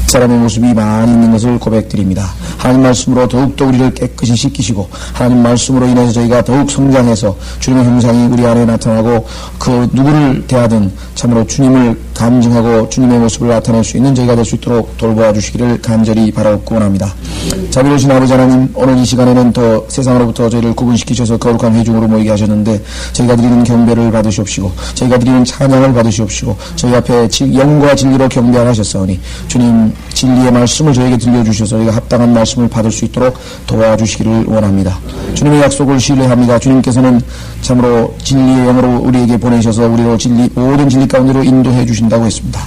사람의 모습이 많이 있는 것을 고백드립니다. 하나님 말씀으로 더욱더 우리를 깨끗이 씻기시고 하나님 말씀으로 인해서 저희가 더욱 성장해서 주님의 형상이 우리 안에 나타나고 그 누구를 대하든 참으로 주님을 감증하고 주님의 모습을 나타낼 수 있는 저희가 될 수 있도록 돌보아 주시기를 간절히 바라옵고 원합니다. 자비로우신 아버지 하나님, 오늘 이 시간에는 더 세상으로부터 저희를 구분시키셔서 거룩한 회중으로 모이게 하셨는데 저희가 드리는 경배를 받으시옵시고 저희가 드리는 찬양을 받으시옵시고 저희 앞에 영과 진리로 경배하셨사오니 주님 진리의 말씀을 저에게 들려주셔서 저희가 합당한 말씀을 받을 수 있도록 도와주시기를 원합니다. 주님의 약속을 신뢰합니다. 주님께서는 참으로 진리의 영으로 우리에게 보내셔서 우리로 모든 진리 가운데로 인도해 주신다고 했습니다.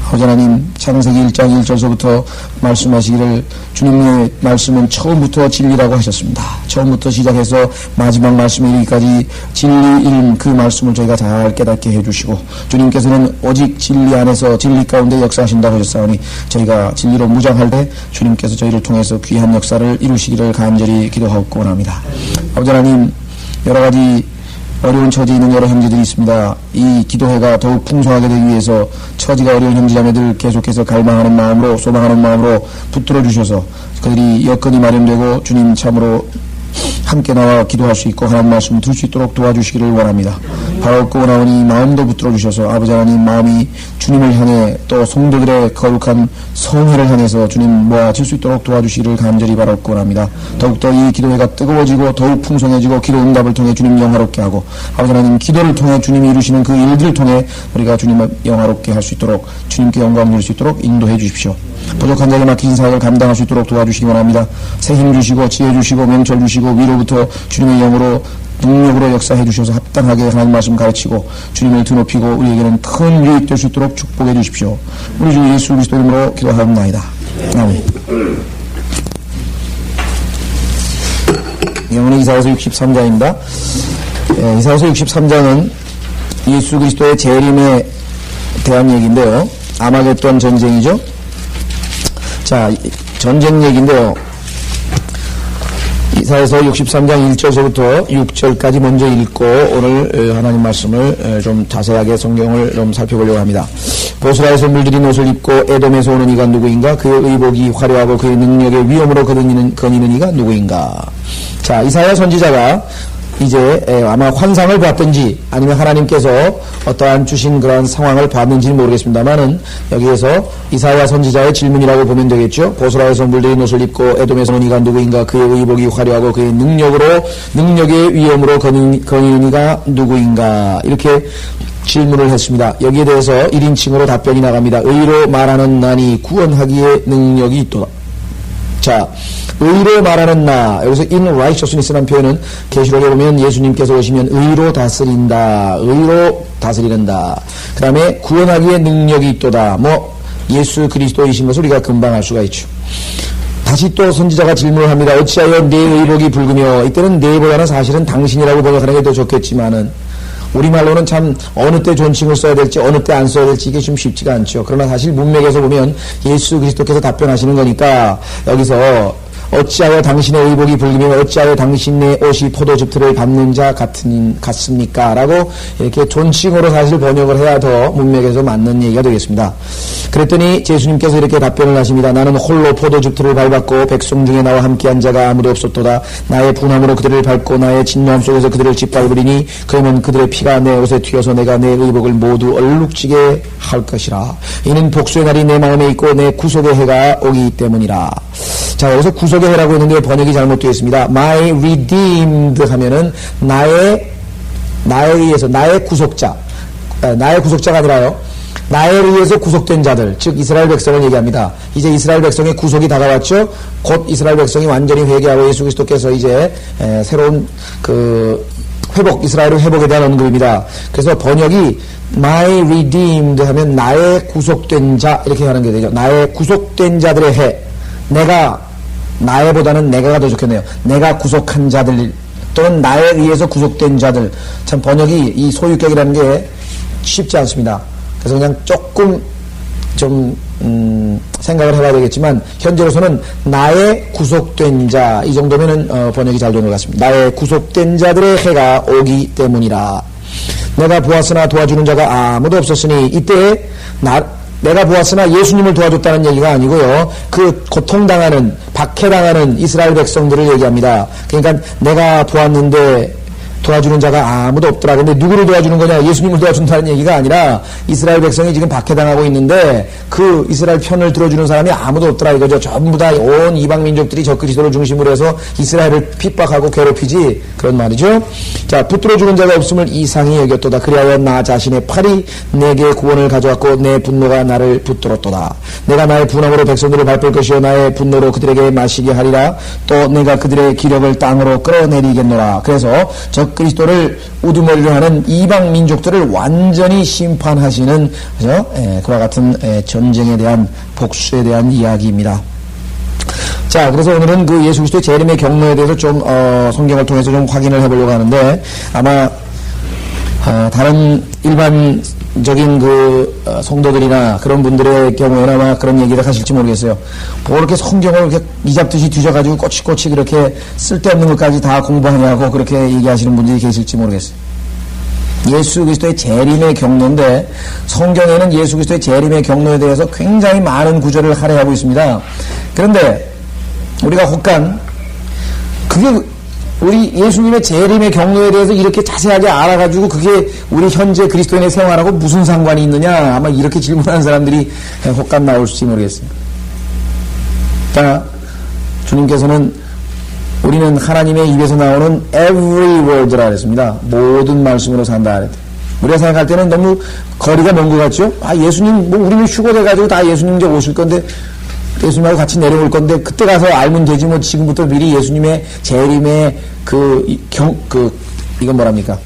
아버지 하나님, 창세기 1장 1절서부터 말씀하시기를 주님의 말씀은 처음부터 진리라고 하셨습니다. 처음부터 시작해서 마지막 말씀에 이르기까지 진리인 그 말씀을 저희가 잘 깨닫게 해주시고 주님께서는 오직 진리 안에서 진리 가운데 역사하신다고 하셨사오니 저희가 진리로 무장할 때 주님께서 저희를 통해서 귀한 역사를 이루시기를 간절히 기도하옵고 원합니다. 아버지 하나님, 여러 가지 어려운 처지에 있는 여러 형제들이 있습니다. 이 기도회가 더욱 풍성하게 되기 위해서 처지가 어려운 형제자매들 계속해서 갈망하는 마음으로 소망하는 마음으로 붙들어 주셔서 그들이 여건이 마련되고 주님 참으로 함께 나와 기도할 수 있고 하나님 말씀 들을 수 있도록 도와주시기를 원합니다. 바라옵고 원하오니 마음도 붙들어 주셔서 아버지 하나님 마음이 주님을 향해 또 성도들의 거룩한 성회를 향해서 주님 모아질 수 있도록 도와주시기를 간절히 바라옵고 원합니다. 더욱더 이 기도회가 뜨거워지고 더욱 풍성해지고 기도 응답을 통해 주님 영화롭게 하고 아버지 하나님 기도를 통해 주님이 이루시는 그 일들을 통해 우리가 주님을 영화롭게 할 수 있도록 주님께 영광 드릴 수 있도록 인도해 주십시오. 부족한 자에게 맡기신 사역을 감당할 수 있도록 도와주시기 원합니다. 새 힘 주시고 지혜 주시고 명철 주시고 위로부터 주님의 영으로 능력으로 역사해 주셔서 합당하게 하나님 말씀 가르치고 주님을 드높이고 우리에게는 큰 유익 될 수 있도록 축복해 주십시오. 우리 주 예수 그리스도 이름으로 기도하옵나이다. 아멘. 오늘 이사야서 63장입니다. 이사야서 63장은 예수 그리스도의 재림에 대한 얘기인데요. 아마겟돈 전쟁이죠. 자, 전쟁 얘기인데요. 이사야서 63장 1절서부터 6절까지 먼저 읽고 오늘 하나님 말씀을 좀 자세하게 성경을 좀 살펴보려고 합니다. 보스라에서 물들인 옷을 입고 에돔에서 오는 이가 누구인가? 그의 의복이 화려하고 그의 능력의 위엄으로 거니는 이가 누구인가? 자, 이사야 선지자가 이제 아마 환상을 봤든지 아니면 하나님께서 어떠한 주신 그런 상황을 봤는지는 모르겠습니다만은 여기에서 이사야 선지자의 질문이라고 보면 되겠죠. 보스라에서 물들인 옷을 입고 에돔에서 오는 이가 누구인가? 그의 의복이 화려하고 그의 능력의 위엄으로 거니는 이가 누구인가? 이렇게 질문을 했습니다. 여기에 대해서 1인칭으로 답변이 나갑니다. 의로 말하는 나니 구원하기에 능력이 있도다. 자, 의로 말하는 나, 여기서 in righteousness라는 표현은 계시록에 보면 예수님께서 오시면 의로 다스린다, 의로 다스리는다. 그 다음에 구원하기에 능력이 있도다. 예수 그리스도이신 것을 우리가 금방 알 수가 있죠. 다시 또 선지자가 질문을 합니다. 어찌하여 내 의복이 붉으며, 이때는 내보다는 사실은 당신이라고 번역하는 게 더 좋겠지만은 우리말로는 참 어느 때 존칭을 써야 될지 어느 때 안 써야 될지 이게 좀 쉽지가 않죠. 그러나 사실 문맥에서 보면 예수 그리스도께서 답변하시는 거니까 여기서 어찌하여 당신의 의복이 붉으며 어찌하여 당신의 옷이 포도즙틀을 밟는 자 같습니까? 라고 이렇게 존칭으로 사실 번역을 해야 더 문맥에서 맞는 얘기가 되겠습니다. 그랬더니 예수님께서 이렇게 답변을 하십니다. 나는 홀로 포도즙틀을 밟았고 백성 중에 나와 함께한 자가 아무도 없었도다. 나의 분함으로 그들을 밟고 나의 진노함 속에서 그들을 짓밟으리니 그러면 그들의 피가 내 옷에 튀어서 내가 내 의복을 모두 얼룩지게 할 것이라. 이는 복수의 날이 내 마음에 있고 내 구속의 해가 오기 때문이라. 자, 여기서 구속의 해라고 했는데 번역이 잘못되어 있습니다. My redeemed 하면은 나에 의해서 나의 구속자가 아니라요. 나에 의해서 구속된 자들, 즉 이스라엘 백성을 얘기합니다. 이제 이스라엘 백성의 구속이 다가왔죠. 곧 이스라엘 백성이 완전히 회개하고 예수 그리스도께서 이제 새로운 그 이스라엘의 회복에 대한 언급입니다. 그래서 번역이 My redeemed 하면 나의 구속된 자 이렇게 하는 게 되죠. 나의 구속된 자들의 해. 나의보다는 내가가 더 좋겠네요. 내가 구속한 자들 또는 나에 의해서 구속된 자들. 참 번역이 이 소유격이라는 게 쉽지 않습니다. 그래서 그냥 조금 좀 생각을 해봐야 되겠지만 현재로서는 나의 구속된 자 이 정도면은 번역이 잘 되는 것 같습니다. 나의 구속된 자들의 해가 오기 때문이라. 내가 보았으나 도와주는 자가 아무도 없었으니 이때 내가 보았으나 예수님을 도와줬다는 얘기가 아니고요. 그 고통당하는, 박해당하는 이스라엘 백성들을 얘기합니다. 그러니까 내가 보았는데 도와주는 자가 아무도 없더라. 근데 누구를 도와주는 거냐? 예수님을 도와준다는 얘기가 아니라 이스라엘 백성이 지금 박해당하고 있는데 그 이스라엘 편을 들어주는 사람이 아무도 없더라 이거죠. 전부 다 온 이방 민족들이 저 그리스도를 중심으로 해서 이스라엘을 핍박하고 괴롭히지, 그런 말이죠. 자, 붙들어 주는 자가 없음을 이상히 여겼도다. 그리하여 나 자신의 팔이 내게 구원을 가져왔고 내 분노가 나를 붙들었도다. 내가 나의 분함으로 백성들을 밟을 것이요 나의 분노로 그들에게 마시게 하리라. 또 내가 그들의 기력을 땅으로 끌어내리겠노라. 그래서 저 그리스도를 우두머리로 하는 이방 민족들을 완전히 심판하시는, 그죠? 그와 같은 전쟁에 대한, 복수에 대한 이야기입니다. 자, 그래서 오늘은 그 예수 그리스도의 재림의 경로에 대해서 좀 성경을 통해서 좀 확인을 해보려고 하는데, 아마 다른 일반적인 그 성도들이나 그런 분들의 경우에는 아마 그런 얘기를 하실지 모르겠어요. 뭐 이렇게 성경을 이렇게 이잡듯이 뒤져가지고 꼬치꼬치 그렇게 쓸데없는 것까지 다 공부하냐고 그렇게 얘기하시는 분들이 계실지 모르겠어요. 예수 그리스도의 재림의 경로인데, 성경에는 예수 그리스도의 재림의 경로에 대해서 굉장히 많은 구절을 할애하고 있습니다. 그런데 우리가 혹간 그게 우리 예수님의 재림의 경로에 대해서 이렇게 자세하게 알아가지고 그게 우리 현재 그리스도인의 생활하고 무슨 상관이 있느냐, 아마 이렇게 질문하는 사람들이 혹간 나올지 모르겠습니다. 그러니까 주님께서는 우리는 하나님의 입에서 나오는 every word라 그랬습니다. 모든 말씀으로 산다 그랬대. 우리가 생각할 때는 너무 거리가 먼 것 같죠? 아, 예수님, 뭐 우리는 휴거돼가지고 다 예수님 이제 오실 건데, 예수님하고 같이 내려올 건데 그때 가서 알면 되지, 뭐 지금부터 미리 예수님의 재림의 이건 뭐랍니까?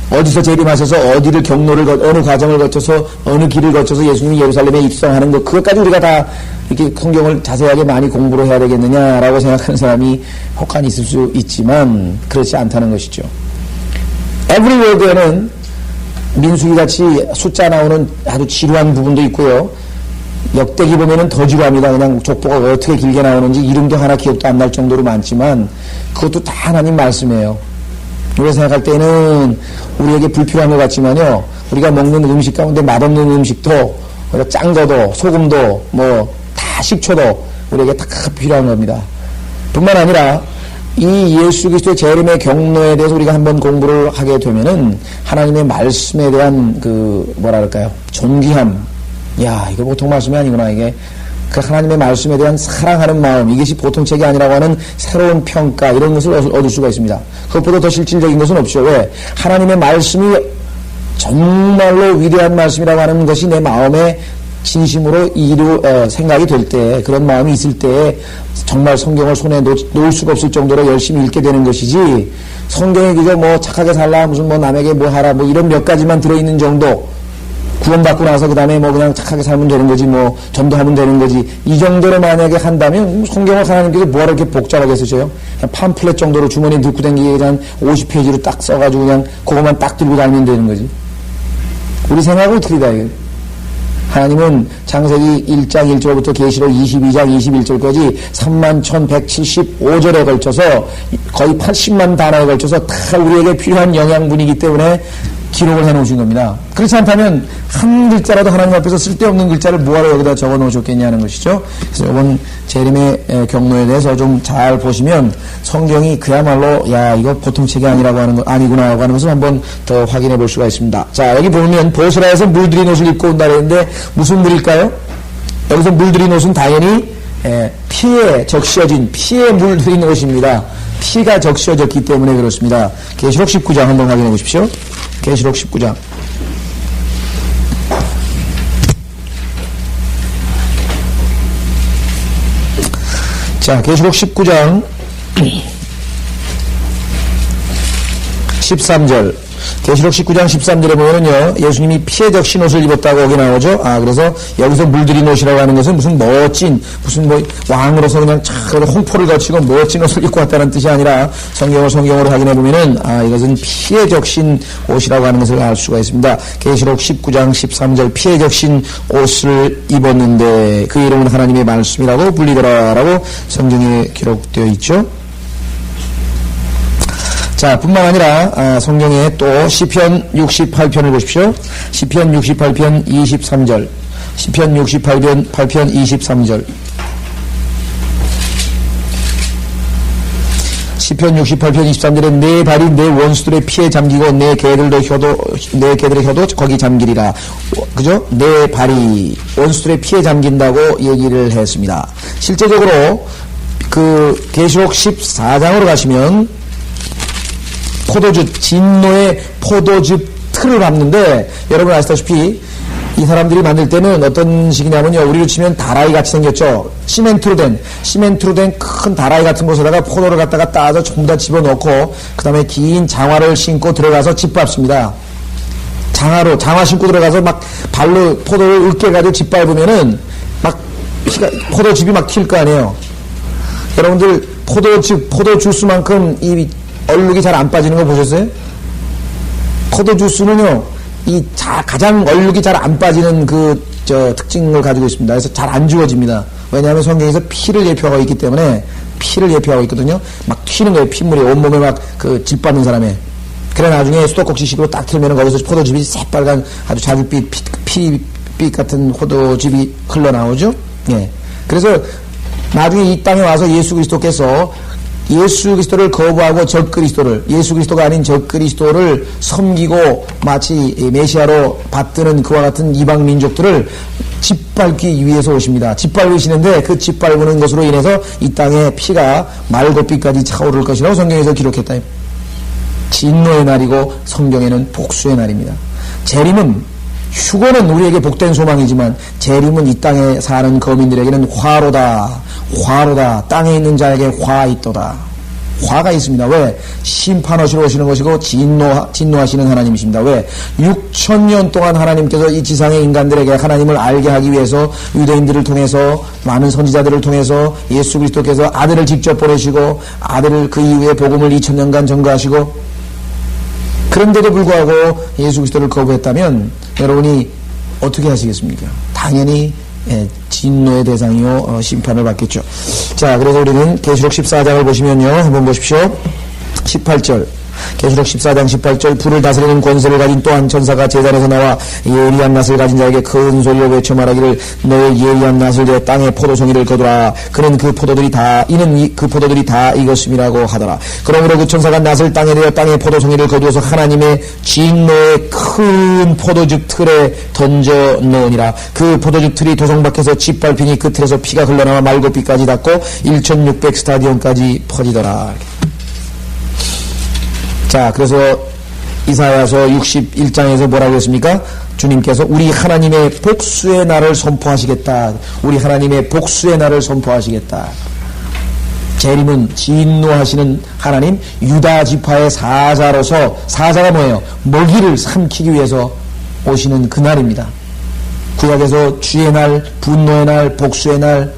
어디서 재림하셔서 어디를 어느 과정을 거쳐서 어느 길을 거쳐서 예수님이 예루살렘에 입성하는 것, 그것까지 우리가 다 이렇게 성경을 자세하게 많이 공부를 해야 되겠느냐라고 생각하는 사람이 혹한 있을 수 있지만 그렇지 않다는 것이죠. Every word에는 민수기같이 숫자 나오는 아주 지루한 부분도 있고요. 역대기 보면은 더 지루합니다. 그냥 족보가 어떻게 길게 나오는지 이름도 하나 기억도 안 날 정도로 많지만 그것도 다 하나님 말씀이에요. 우리가 생각할 때는 우리에게 불필요한 것 같지만요, 우리가 먹는 음식 가운데 맛없는 음식도, 짠 거도, 소금도, 뭐 다 식초도 우리에게 다 필요한 겁니다. 뿐만 아니라 이 예수 그리스도의 재림의 경로에 대해서 우리가 한번 공부를 하게 되면은 하나님의 말씀에 대한 뭐랄까요, 존귀함, 야, 이거 보통 말씀이 아니구나. 이게 그 하나님의 말씀에 대한 사랑하는 마음, 이것이 보통 책이 아니라고 하는 새로운 평가, 이런 것을 얻을 수가 있습니다. 그것보다 더 실질적인 것은 없죠. 왜? 하나님의 말씀이 정말로 위대한 말씀이라고 하는 것이 내 마음에 진심으로 생각이 될 때, 그런 마음이 있을 때 정말 성경을 손에 놓을 수가 없을 정도로 열심히 읽게 되는 것이지, 성경에 그저 뭐 착하게 살라, 무슨 뭐 남에게 뭐 하라, 뭐 이런 몇 가지만 들어있는 정도, 구원받고 나서 그 다음에 뭐 그냥 착하게 살면 되는 거지, 뭐 전도하면 되는 거지, 이 정도로 만약에 한다면 성경을 하나님께서 뭐하러 이렇게 복잡하게 쓰셔요? 그냥 팜플렛 정도로 주머니에 넣고 다니기 한 50페이지로 딱 써가지고 그냥 그것만 딱 들고 다니면 되는 거지. 우리 생각은 어떻게 다 이게? 하나님은 창세기 1장 1절부터 계시록 22장 21절까지 31,175절에 걸쳐서 거의 80만 단어에 걸쳐서 다 우리에게 필요한 영양분이기 때문에 기록을 해놓으신 겁니다. 그렇지 않다면 한 글자라도 하나님 앞에서 쓸데없는 글자를 뭐하러 여기다 적어 놓으셨겠냐는 것이죠. 그래서 이번 재림의 경로에 대해서 좀 잘 보시면 성경이 그야말로 야, 이거 보통 책이 아니구나 하고 하는 것을 한번 더 확인해 볼 수가 있습니다. 자, 여기 보면 보스라에서 물들인 옷을 입고 온다 그랬는데 무슨 물일까요? 여기서 물들인 옷은 당연히 피에 적셔진, 피에 물들인 옷입니다. 피가 적셔졌기 때문에 그렇습니다. 계시록 19장 한번 확인해 보십시오. 계시록 19장. 자, 계시록 19장 13절. 계시록 19장 13절에 보면은요, 예수님이 피에 적신 옷을 입었다고 여기 나오죠. 아, 그래서 여기서 물들인 옷이라고 하는 것은 무슨 멋진, 무슨 뭐 왕으로서 그냥 촥 홍포를 거치고 멋진 옷을 입고 왔다는 뜻이 아니라 성경으로 확인해 보면은 아, 이것은 피에 적신 옷이라고 하는 것을 알 수가 있습니다. 계시록 19장 13절, 피에 적신 옷을 입었는데 그 이름은 하나님의 말씀이라고 불리더라라고 성경에 기록되어 있죠. 자, 뿐만 아니라 성경에 또 시편 68편을 보십시오. 시편 68편 23절. 시편 68편 8편 23절. 시편 68편 23절에 내 발이 내 원수들의 피에 잠기고 내 개들의 혀도 거기 잠기리라. 그죠? 내 발이 원수들의 피에 잠긴다고 얘기를 했습니다. 실제적으로 그 계시록 14장으로 가시면 포도즙, 진노의 포도즙 틀을 밟는데 여러분 아시다시피 이 사람들이 만들 때는 어떤 식이냐면요. 우리로 치면 다라이 같이 생겼죠. 시멘트로 된 큰 다라이 같은 곳에다가 포도를 갖다가 따서 전부 다 집어넣고 그 다음에 긴 장화를 신고 들어가서 짓밟습니다. 장화 신고 들어가서 막 발로 포도를 으깨가지고 짓밟으면은 막 포도즙이 막 튈 거 아니에요. 여러분들 포도 주스만큼 이 얼룩이 잘 안 빠지는 거 보셨어요? 포도 주스는요. 가장 얼룩이 잘 안 빠지는 특징을 가지고 있습니다. 그래서 잘 안 지워집니다. 왜냐하면 성경에서 피를 예표하고 있기 때문에 피를 예표하고 있거든요. 막 튀는 거예요. 핏물이 온몸에 막 짓밟는 사람에. 그래 나중에 수도꼭지식으로 딱 틀면은 거기서 포도즙이 새빨간 아주 자줏빛 피빛 같은 포도즙이 흘러나오죠. 예. 그래서 나중에 이 땅에 와서 예수 그리스도께서 예수 그리스도를 거부하고 예수 그리스도가 아닌 적그리스도를 섬기고 마치 메시아로 받드는 그와 같은 이방 민족들을 짓밟기 위해서 오십니다. 짓밟으시는데 그 짓밟는 것으로 인해서 이 땅에 피가 말고삐까지 차오를 것이라고 성경에서 기록했다. 진노의 날이고 성경에는 복수의 날입니다. 휴거는 우리에게 복된 소망이지만 재림은 이 땅에 사는 거민들에게는 화로다. 땅에 있는 자에게 화 있도다. 화가 있습니다. 왜? 심판하시러 오시는 것이고 진노하시는 하나님이십니다. 왜? 6,000년 동안 하나님께서 이 지상의 인간들에게 하나님을 알게 하기 위해서 유대인들을 통해서 많은 선지자들을 통해서 예수 그리스도께서 아들을 직접 보내시고 아들을 그 이후에 복음을 2,000년간 전가하시고 그런데도 불구하고 예수 그리스도를 거부했다면 여러분이 어떻게 하시겠습니까? 당연히 진노의 대상이요 심판을 받겠죠. 자, 그래서 우리는 계시록 14장을 보시면요. 한번 보십시오. 18절. 계시록 14장 18절 불을 다스리는 권세를 가진 또 한 천사가 제단에서 나와 예리한 낫을 가진 자에게 큰 소리로 외쳐 말하기를 너의 예리한 낫을 내 땅에 포도송이를 거두라. 이는 그 포도들이 다 이것임이라고 하더라. 그러므로 그 천사가 낫을 땅에 대어 땅에 포도송이를 거두어서 하나님의 진노의 큰 포도즙 틀에 던져 넣으니라. 그 포도즙 틀이 도성 밖에서 짓밟히니 그 틀에서 피가 흘러나와 말고삐까지 닿고 1600 스타디온까지 퍼지더라. 자, 그래서 이사야서 61장에서 뭐라고 했습니까? 주님께서 우리 하나님의 복수의 날을 선포하시겠다. 우리 하나님의 복수의 날을 선포하시겠다. 재림은 진노하시는 하나님, 유다 지파의 사자가 뭐예요? 먹이를 삼키기 위해서 오시는 그 날입니다. 구약에서 주의 날, 분노의 날, 복수의 날,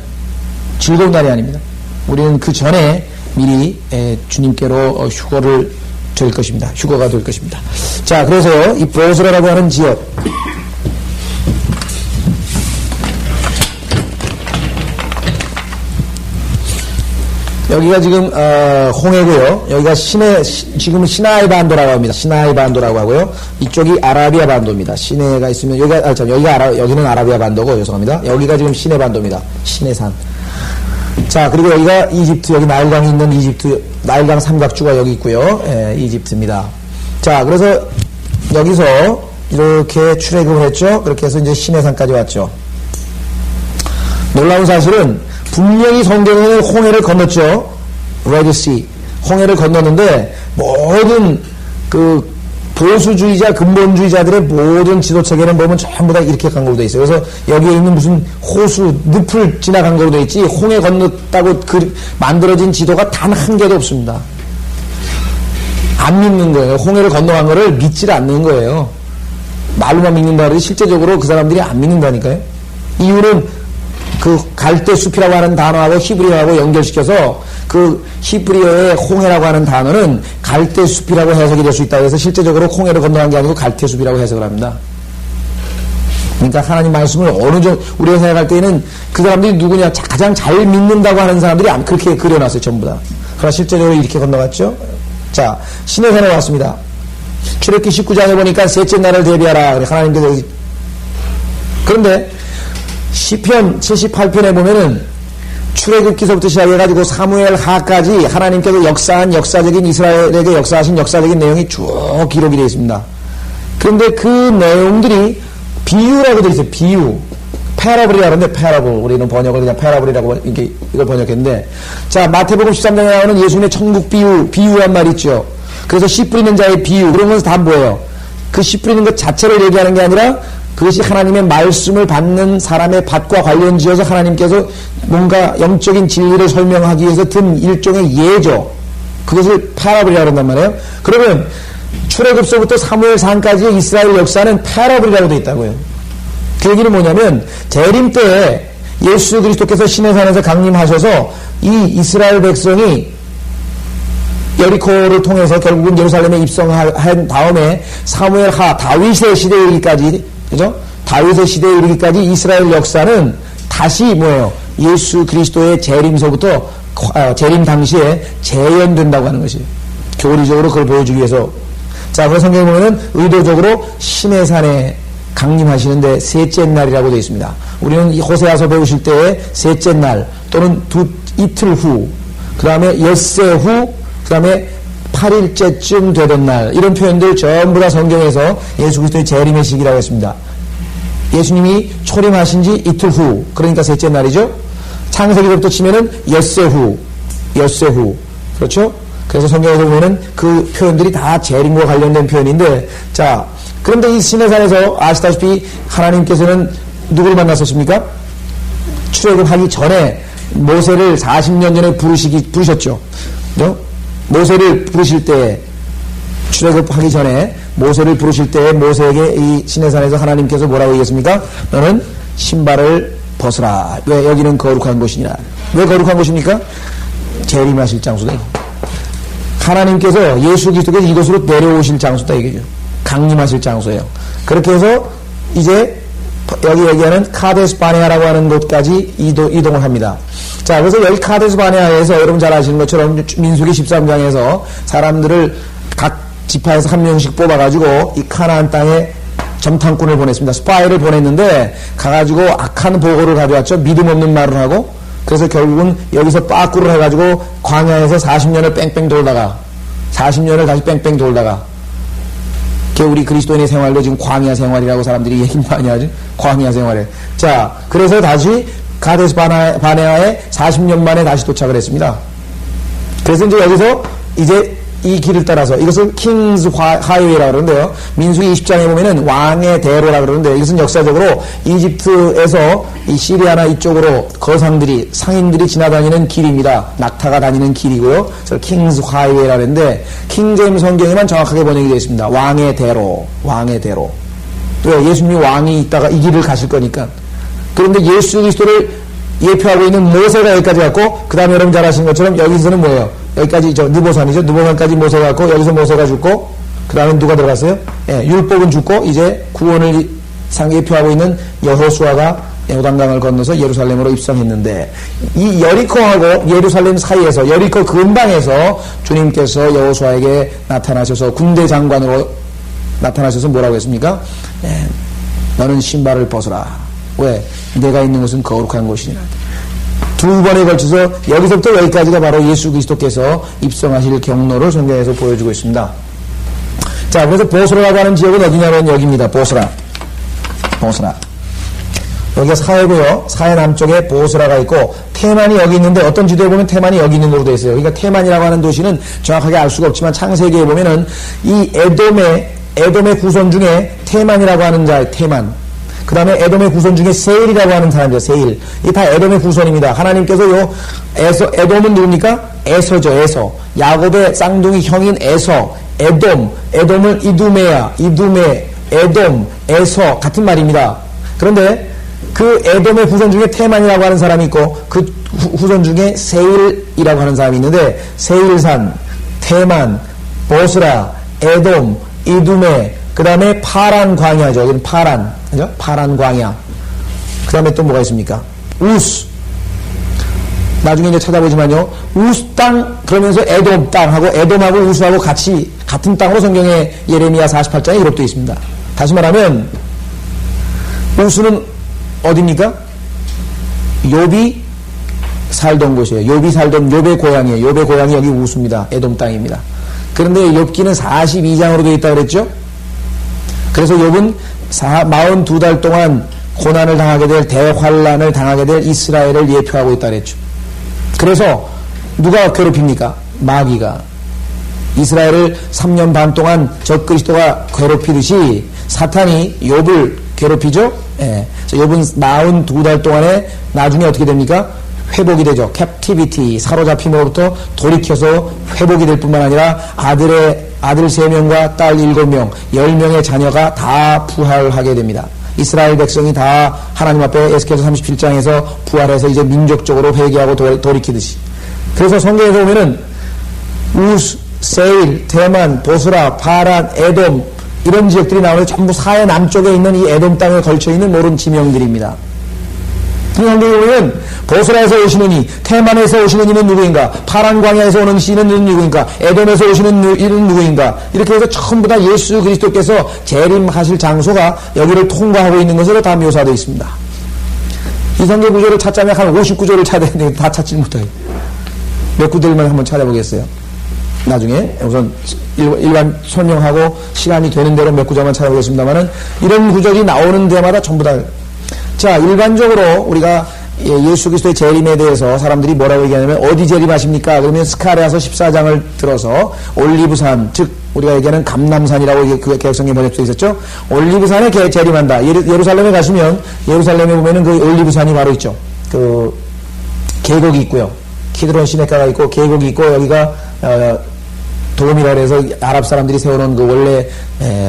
즐거운 날이 아닙니다. 우리는 그 전에 미리 주님께로 휴거가 될 것입니다. 자, 그래서 이 보스라라고 하는 지역, 여기가 지금 홍해고요. 여기가 지금은 시나이 반도라고 합니다. 시나이 반도라고 하고요. 이쪽이 아라비아 반도입니다. 시내가 있으면 여기는 아라비아 반도고 죄송합니다. 여기가 지금 시내 반도입니다. 시내산. 자, 그리고 여기가 이집트, 여기 나일강이 있는 이집트, 나일강 삼각주가 여기 있고요. 이집트입니다. 자, 그래서 여기서 이렇게 출애굽을 했죠. 그렇게 해서 이제 시내산까지 왔죠. 놀라운 사실은 분명히 성경에는 홍해를 건넜죠. 레드시. 홍해를 건넜는데 모든 보수주의자, 근본주의자들의 모든 지도책에는 보면 전부 다 이렇게 간 걸로 돼 있어요. 그래서 여기에 있는 무슨 호수, 늪을 지나간 걸로 돼 있지, 홍해 건넜다고 만들어진 지도가 단 한 개도 없습니다. 안 믿는 거예요. 홍해를 건너간 거를 믿질 않는 거예요. 말로만 믿는다 그러지 실제적으로 그 사람들이 안 믿는다니까요. 이유는 그 갈대숲이라고 하는 단어하고 히브리어하고 연결시켜서 그 히브리어의 홍해라고 하는 단어는 갈대숲이라고 해석이 될 수 있다고 해서 실제적으로 홍해를 건너간 게 아니고 갈대숲이라고 해석을 합니다. 그러니까 하나님 말씀을 우리가 생각할 때는 그 사람들이 누구냐, 가장 잘 믿는다고 하는 사람들이 그렇게 그려놨어요, 전부 다. 그러나 실제적으로 이렇게 건너갔죠. 자, 시내산에 왔습니다. 출애굽기 19장에 보니까 셋째 날을 대비하라. 하나님께서 그런데 시편 78편에 보면은 출애굽기서부터 시작해가지고 사무엘 하까지 하나님께서 역사한 역사적인 이스라엘에게 역사하신 역사적인 내용이 쭉 기록이 되어 있습니다. 그런데 그 내용들이 비유라고 되어 있어요. 비유. 패러블이라고 하는데 패러블. 우리는 번역을 그냥 패러블이라고 이걸 번역했는데, 자, 마태복음 13장에 나오는 예수님의 천국 비유란 말이 있죠. 그래서 씨 뿌리는 자의 비유, 그런 것은 다 뭐예요? 그 씨 뿌리는 것 자체를 얘기하는 게 아니라 그것이 하나님의 말씀을 받는 사람의 밭과 관련 지어서 하나님께서 뭔가 영적인 진리를 설명하기 위해서 든 일종의 예죠. 그것을 패러블이라고 한단 말이에요. 그러면 출애굽서부터 사무엘상까지의 이스라엘 역사는 패러블이라고 되어 있다고요. 그 얘기는 뭐냐면 재림 때에 예수 그리스도께서 시내산에서 강림하셔서 이 이스라엘 백성이 여리코를 통해서 결국은 예루살렘에 입성한 다음에 사무엘하 다윗의 시대에 이르기까지, 그죠? 다윗의 시대에 이르기까지 이스라엘 역사는 다시 뭐예요? 예수 그리스도의 재림서부터 재림 당시에 재현된다고 하는 것이에요. 교리적으로 그걸 보여주기 위해서. 자, 그 성경에 보면은 의도적으로 시내산에 강림하시는데 셋째 날이라고 되어 있습니다. 우리는 이 호세아서 배우실 때에 셋째 날 또는 이틀 후, 그 다음에 엿새 후, 그 다음에 8일째쯤 되던 날, 이런 표현들 전부 다 성경에서 예수 그리스도의 재림의 시기라고 했습니다. 예수님이 초림하신 지 이틀 후, 그러니까 셋째 날이죠. 창세기부터 치면은 엿새 후. 그렇죠? 그래서 성경에서 보면은 그 표현들이 다 재림과 관련된 표현인데, 자, 그런데 이 시내산에서 아시다시피 하나님께서는 누구를 만났었습니까? 출애굽하기 전에 모세를 40년 전에 부르셨죠. 모세를 부르실 때, 출애굽하기 전에 모세를 부르실 때 모세에게 이 시내산에서 하나님께서 뭐라고 얘기했습니까? 너는 신발을 벗으라. 왜? 여기는 거룩한 곳이니라. 왜 거룩한 곳입니까? 재림하실 장소다. 하나님께서 예수 그리스도께서 이곳으로 내려오실 장소다 이거죠. 강림하실 장소예요. 그렇게 해서 이제 여기 얘기하는 카데스 바네아라고 하는 곳까지 이동을 합니다. 자, 그래서 여기 카데스 바네아에서 여러분 잘 아시는 것처럼 민수기 13장에서 사람들을 각 지파에서 한 명씩 뽑아가지고 이 카나안 땅에 점탕꾼을 보냈습니다. 스파이를 보냈는데 가가지고 악한 보고를 가져왔죠. 믿음 없는 말을 하고. 그래서 결국은 여기서 빠꾸를 해가지고 광야에서 40년을 뺑뺑 돌다가 40년을 다시 뺑뺑 돌다가 우리 그리스도인의 생활도 지금 광야 생활이라고 사람들이 얘기 많이 하죠. 광야 생활에. 자, 그래서 다시 가데스 바네아에 40년 만에 다시 도착을 했습니다. 그래서 이제 여기서 이제 이 길을 따라서 이것을 킹스 하이웨이라고 그러는데요. 민수기 20장에 보면은 왕의 대로라고 그러는데 이것은 역사적으로 이집트에서 이 시리아나 이쪽으로 거상들이 상인들이 지나다니는 길입니다. 낙타가 다니는 길이고요. 그래서 킹스 하이웨이라고 그러는데 킹제임스 성경에만 정확하게 번역이 되어 있습니다. 왕의 대로. 왜? 예수님이 왕이 있다가 이 길을 가실 거니까. 그런데 예수 그리스도를 예표하고 있는 모세가 여기까지 갔고, 그 다음에 여러분 잘 아시는 것처럼 여기서는 뭐예요? 여기까지 느보산이죠. 느보산까지 모세가 갔고, 여기서 모세가 죽고, 그 다음에 누가 들어갔어요? 예, 율법은 죽고, 이제 구원을 예표하고 있는 여호수아가 요단강을 건너서 예루살렘으로 입성했는데, 이 여리코하고 예루살렘 사이에서, 여리코 근방에서 주님께서 여호수아에게 나타나셔서 군대 장관으로 나타나셔서 뭐라고 했습니까? 예, 너는 신발을 벗어라. 왜? 내가 있는 곳은 거룩한 곳이니라. 두 번에 걸쳐서 여기서부터 여기까지가 바로 예수 그리스도께서 입성하실 경로를 성경에서 보여주고 있습니다. 자, 그래서 보스라라고 하는 지역은 어디냐면 여기입니다. 보스라. 여기가 사해고요. 사해 남쪽에 보스라가 있고 테만이 여기 있는데 어떤 지도에 보면 테만이 여기 있는 걸로 되어 있어요. 그러니까 테만이라고 하는 도시는 정확하게 알 수가 없지만 창세기에 보면은 이 에돔의 후손 중에 테만이라고 하는 자, 테만. 그 다음에 에돔의 후손 중에 세일이라고 하는 사람이죠. 세일. 이 다 에돔의 후손입니다. 하나님께서 에돔은 누굽니까? 에서죠. 에서. 야곱의 쌍둥이 형인 에서. 에돔을 이두메, 에돔, 에서 같은 말입니다. 그런데 그 에돔의 후손 중에 테만이라고 하는 사람이 있고 그 후손 중에 세일이라고 하는 사람이 있는데 세일산, 테만, 보스라, 에돔, 이두메, 그 다음에 파란 광야죠. 여기는 파란. 그죠? 파란 광야. 그 다음에 또 뭐가 있습니까? 우스. 나중에 이제 찾아보지만요. 우스 땅, 그러면서 에돔 땅하고 에돔하고 우스하고 같이, 같은 땅으로 성경에 예레미야 48장에 기록되어 있습니다. 다시 말하면, 우스는 어디입니까? 욥이 살던 곳이에요. 욥의 고향이에요. 욥의 고향이 여기 우수입니다. 에돔 땅입니다. 그런데 욥기는 42장으로 되어 있다고 그랬죠? 그래서 욥은 42달 동안 고난을 당하게 될, 대환란을 당하게 될 이스라엘을 예표하고 있다고 그랬죠. 그래서 누가 괴롭힙니까? 마귀가. 이스라엘을 3년 반 동안 적그리스도가 괴롭히듯이 사탄이 욥을 괴롭히죠. 예. 욥은 42달 동안에 나중에 어떻게 됩니까? 회복이 되죠. 캡티비티, 사로잡힘으로부터 돌이켜서 회복이 될 뿐만 아니라 아들 3명과 딸 7명, 10명의 자녀가 다 부활하게 됩니다. 이스라엘 백성이 다 하나님 앞에 에스겔서 37장에서 부활해서 이제 민족적으로 회개하고 돌이키듯이. 그래서 성경에서 보면은 우스, 세일, 대만, 보스라, 파란, 에돔 이런 지역들이 나오는데 전부 사해 남쪽에 있는 이 에돔 땅에 걸쳐있는 모든 지명들입니다. 이 성경에 보면 보스라에서 오시는 이, 테만에서 오시는 이는 누구인가, 파란 광야에서 오는 이는 누구인가, 에돔에서 오시는 이는 누구인가, 이렇게 해서 전부 다 예수 그리스도께서 재림하실 장소가 여기를 통과하고 있는 것으로 다 묘사되어 있습니다. 이 성경 구조를 찾자면 한 50구조를 찾아야 되는데 다 찾지 못해요. 몇 구절만 한번 찾아보겠어요. 나중에 우선 일반 설명하고 시간이 되는 대로 몇 구절만 찾아보겠습니다만은 이런 구절이 나오는 데마다 전부 다. 자, 일반적으로 우리가 예수 그리스도의 재림에 대해서 사람들이 뭐라고 얘기하냐면 어디 재림하십니까? 그러면 스가랴서 14장을 들어서 올리브산, 즉 우리가 얘기하는 감람산이라고 그 개혁성경에 번역되어 있었죠. 올리브산에 재림한다. 예루살렘에 가시면 예루살렘에 보면은 그 올리브산이 바로 있죠. 그 계곡이 있고요. 키드론 시내가가 있고 계곡이 있고 여기가 도움이라 그래서 아랍 사람들이 세워놓은 그 원래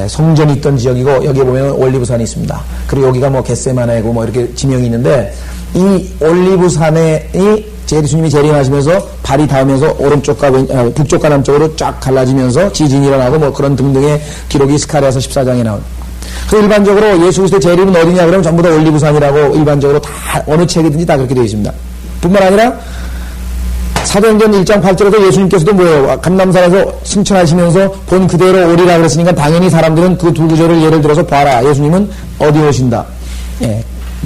성전이 있던 지역이고 여기에 보면 올리브산이 있습니다. 그리고 여기가 뭐 겟세마네고 뭐 이렇게 지명이 있는데 이 올리브산에 예수님이 재림하시면서 발이 닿으면서 오른쪽과 북쪽과 남쪽으로 쫙 갈라지면서 지진이 일어나고 뭐 그런 등등의 기록이 스가랴서 14장에 나온. 그 일반적으로 예수 그리스도의 재림은 어디냐 그러면 전부 다 올리브산이라고 일반적으로 다 어느 책이든지 다 그렇게 되어 있습니다. 뿐만 아니라 사도행전 1장 8절에도 예수님께서도 뭐예요? 감람산에서 승천하시면서 본 그대로 오리라 그랬으니까 당연히 사람들은 그 두 구절을 예를 들어서 봐라. 예수님은 어디 오신다. 예.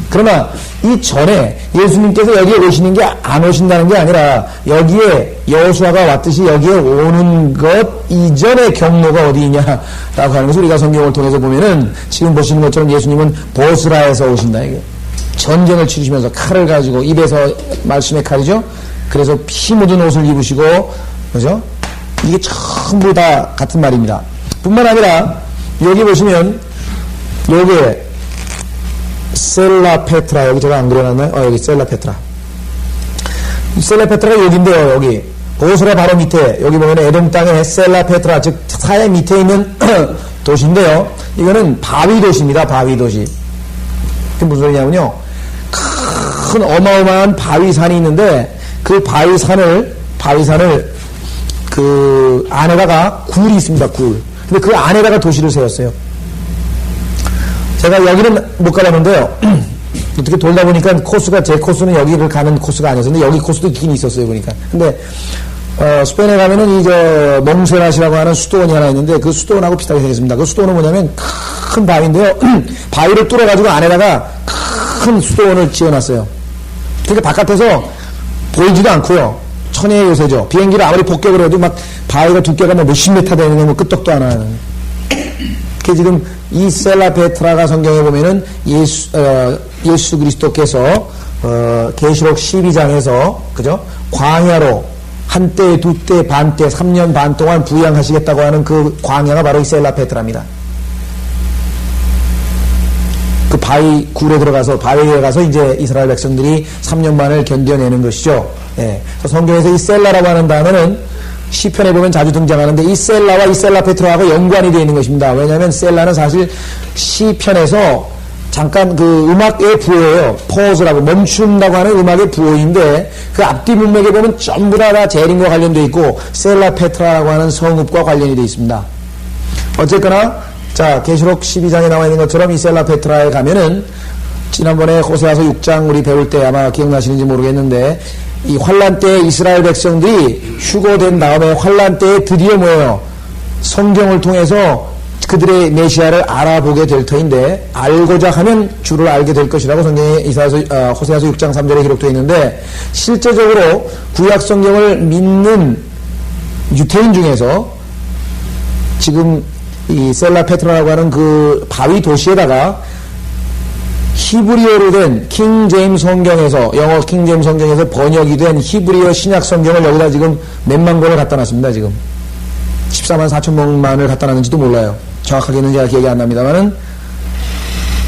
그러나 이 전에 예수님께서 여기에 오시는 게 안 오신다는 게 아니라 여기에 여호수아가 왔듯이 여기에 오는 것 이전의 경로가 어디 있냐라고 하는 것을 우리가 성경을 통해서 보면은 지금 보시는 것처럼 예수님은 보스라에서 오신다. 이게 전쟁을 치르시면서 칼을 가지고 입에서 말씀의 칼이죠. 그래서 피 묻은 옷을 입으시고, 그죠? 이게 전부 다 같은 말입니다. 뿐만 아니라, 여기 보시면, 여기에, 셀라페트라, 여기 제가 안 그려놨나요? 여기 셀라페트라. 셀라페트라가 여기인데요, 여기. 보스라 바로 밑에, 여기 보면 에돔 땅에 셀라페트라, 즉, 사해 밑에 있는 도시인데요. 이거는 바위 도시입니다, 바위 도시. 그게 무슨 소리냐면요. 큰 어마어마한 바위산이 있는데, 그 바위산을 그 안에다가 굴이 있습니다, 굴. 근데 그 안에다가 도시를 세웠어요. 제가 여기는 못 가봤는데요. 어떻게 돌다 보니까 제 코스는 여기를 가는 코스가 아니었어요. 근데 여기 코스도 있긴 있었어요, 보니까. 근데, 스페인에 가면은 몽세라시라고 하는 수도원이 하나 있는데 그 수도원하고 비슷하게 생겼습니다. 그 수도원은 뭐냐면 큰 바위인데요. 바위를 뚫어가지고 안에다가 큰 수도원을 지어놨어요. 그러니까 바깥에서 보이지도 않고요. 천혜의 요새죠. 비행기를 아무리 폭격을 해도 막 바위가 두께가 뭐 몇십 미터 되는 뭐 끄떡도 안 하는. 그 지금 이 셀라페트라가 성경에 보면은 예수 그리스도께서 계시록 12장에서 그죠? 광야로 한때, 두때, 반때, 3년 반 동안 부양하시겠다고 하는 그 광야가 바로 이 셀라페트라입니다. 그 바위 굴에 들어가서 바위에 가서 이제 이스라엘 백성들이 3년 반을 견뎌내는 것이죠. 예. 성경에서 이 셀라라고 하는 단어는 시편에 보면 자주 등장하는데 이 셀라와 이 셀라페트라하고 연관이 되어 있는 것입니다. 왜냐하면 셀라는 사실 시편에서 잠깐 그 음악의 부호예요. 포즈라고 멈춘다고 하는 음악의 부호인데 그 앞뒤 문맥에 보면 전부 다 재림과 관련되어 있고 셀라페트라라고 하는 성읍과 관련이 되어 있습니다. 어쨌거나 자, 계시록 12장에 나와 있는 것처럼 이 셀라페트라에 가면은 지난번에 호세아서 6장 우리 배울 때 아마 기억나시는지 모르겠는데 이 환란 때 이스라엘 백성들이 휴거된 다음에 환란 때에 드디어 뭐예요? 성경을 통해서 그들의 메시아를 알아보게 될 터인데 알고자 하면 주를 알게 될 것이라고 성경에 호세아서 6장 3절에 기록되어 있는데 실제적으로 구약 성경을 믿는 유태인 중에서 지금 이 셀라 페트라라고 하는 그 바위 도시에다가 히브리어로 된 킹 제임스 성경에서 영어 킹 제임스 성경에서 번역이 된 히브리어 신약 성경을 여기다 지금 몇만 권을 갖다 놨습니다. 지금 14만 4천 명만을 갖다 놨는지도 몰라요. 정확하게는 제가 기억이 안 납니다만은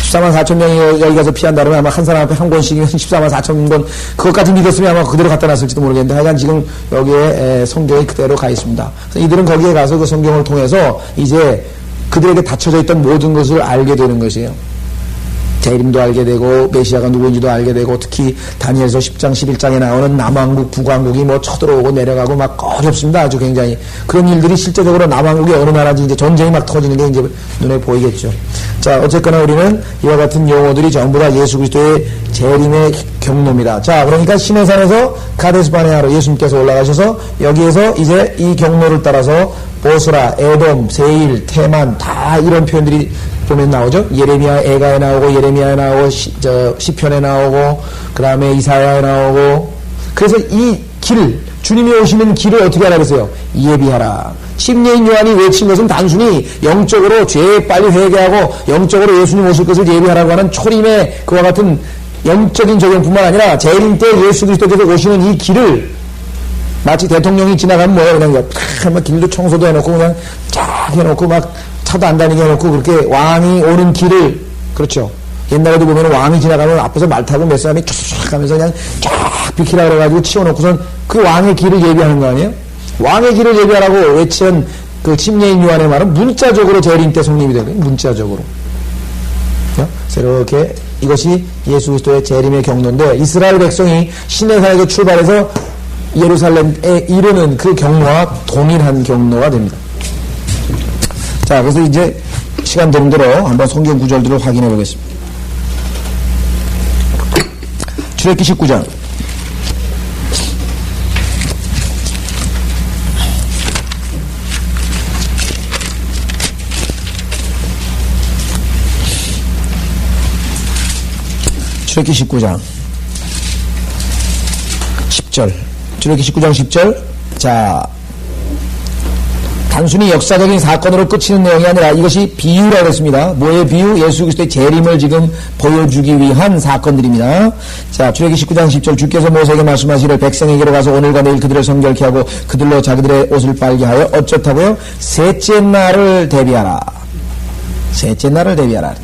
14만 4천 명이 여기 가서 피한다 그러면 아마 한 사람 앞에 한 권씩이면 14만 4천 권 그것까지 믿었으면 아마 그대로 갖다 놨을지도 모르겠는데 하여간 지금 여기에 성경이 그대로 가 있습니다. 그래서 이들은 거기에 가서 그 성경을 통해서 이제 그들에게 닫혀져 있던 모든 것을 알게 되는 것이에요. 재림도 알게 되고 메시아가 누구인지도 알게 되고 특히 다니엘서 10장 11장에 나오는 남왕국 북왕국이 뭐 쳐들어오고 내려가고 막 어렵습니다. 아주 굉장히 그런 일들이 실제적으로 남왕국이 어느 나라인지 이제 전쟁이 막 터지는 게 이제 눈에 보이겠죠. 자, 어쨌거나 우리는 이와 같은 용어들이 전부 다 예수 그리스도의 재림의 경로입니다. 자, 그러니까 시내산에서 가데스 바네아로 예수님께서 올라가셔서 여기에서 이제 이 경로를 따라서 보스라, 에돔, 세일, 테만 다 이런 표현들이 보면 나오죠. 예레미야 에가에 나오고 예레미야에 나오고 시편에 나오고 그 다음에 이사야에 나오고 그래서 이 길 주님이 오시는 길을 어떻게 하라 그랬어요? 예비하라. 침례인 요한이 외친 것은 단순히 영적으로 죄에 빨리 회개하고 영적으로 예수님 오실 것을 예비하라고 하는 초림의 그와 같은 영적인 적용뿐만 아니라 재림 때 예수 그리스도께서 오시는 이 길을 마치 대통령이 지나가면 뭐예요? 그냥 막 길도 청소도 해놓고 그냥 쫙 해놓고 막 차도 안 다니게 해놓고 그렇게 왕이 오는 길을 그렇죠. 옛날에도 보면 왕이 지나가면 앞에서 말 타고 몇 사람이 쫙 가면서 그냥 쫙 비키라 그래가지고 치워놓고선 그 왕의 길을 예비하는 거 아니에요? 왕의 길을 예비하라고 외친 그 침례인 요한의 말은 문자적으로 재림 때 성립이 되거든요. 문자적으로. 그래서 이렇게 이것이 예수 그리스도의 재림의 경로인데 이스라엘 백성이 시내산에서 출발해서 예루살렘에 이르는 그 경로와 동일한 경로가 됩니다. 자, 그래서 이제 시간 되는 대로 한번 성경 구절들을 확인해 보겠습니다. 출애굽기 19장. 출애굽기 19장 10절. 출애굽기 19장 10절. 자, 단순히 역사적인 사건으로 끝이는 내용이 아니라 이것이 비유라고 했습니다. 뭐의 비유? 예수 그리스도의 재림을 지금 보여주기 위한 사건들입니다. 자, 출애굽기 19장 10절. 주께서 모세에게 말씀하시기를 백성에게로 가서 오늘과 내일 그들을 성결케 하고 그들로 자기들의 옷을 빨게 하여 어쩌다고요? 셋째 날을 대비하라. 셋째 날을 대비하라.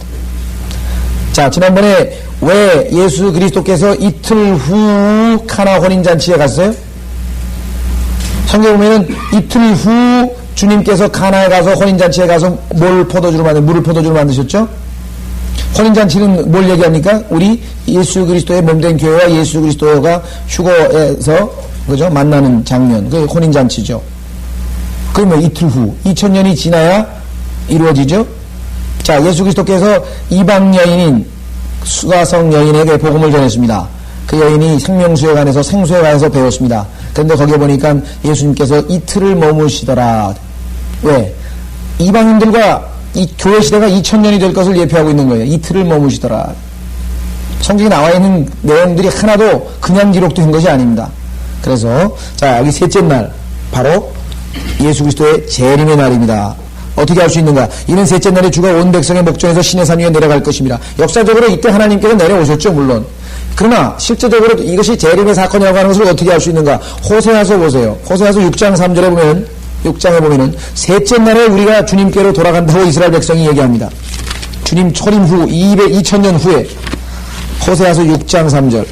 자, 지난번에 왜 예수 그리스도께서 이틀 후 카나 혼인잔치에 갔어요? 성경 보면은 이틀 후 주님께서 가나에 가서 혼인잔치에 가서 물을 포도주로 만드셨죠? 혼인잔치는 뭘 얘기합니까? 우리 예수 그리스도의 몸된 교회와 예수 그리스도가 휴거에서 그죠? 만나는 장면, 그 혼인잔치죠. 그러면 이틀 후 2000년이 지나야 이루어지죠. 자, 예수 그리스도께서 이방 여인인 수가성 여인에게 복음을 전했습니다. 그 여인이 생명수회관에서 생수회관에서 배웠습니다. 그런데 거기에 보니까 예수님께서 이틀을 머무시더라. 왜? 이방인들과 이 교회 시대가 2000년이 될 것을 예표하고 있는 거예요. 이틀을 머무시더라. 성경에 나와 있는 내용들이 하나도 그냥 기록된 것이 아닙니다. 그래서 자, 여기 셋째 날 바로 예수 그리스도의 재림의 날입니다. 어떻게 할 수 있는가? 이는 셋째 날에 주가 온 백성의 목전에서 시내산 위에 내려갈 것입니다. 역사적으로 이때 하나님께서 내려오셨죠, 물론. 그러나 실제적으로 이것이 재림의 사건이라고 하는 것을 어떻게 할 수 있는가? 호세아서 보세요. 호세아서 6장 3절에 보면 6장에 보면은 셋째 날에 우리가 주님께로 돌아간다고 이스라엘 백성이 얘기합니다. 주님 초림 후 2000년 후에 호세아서 6장 3절.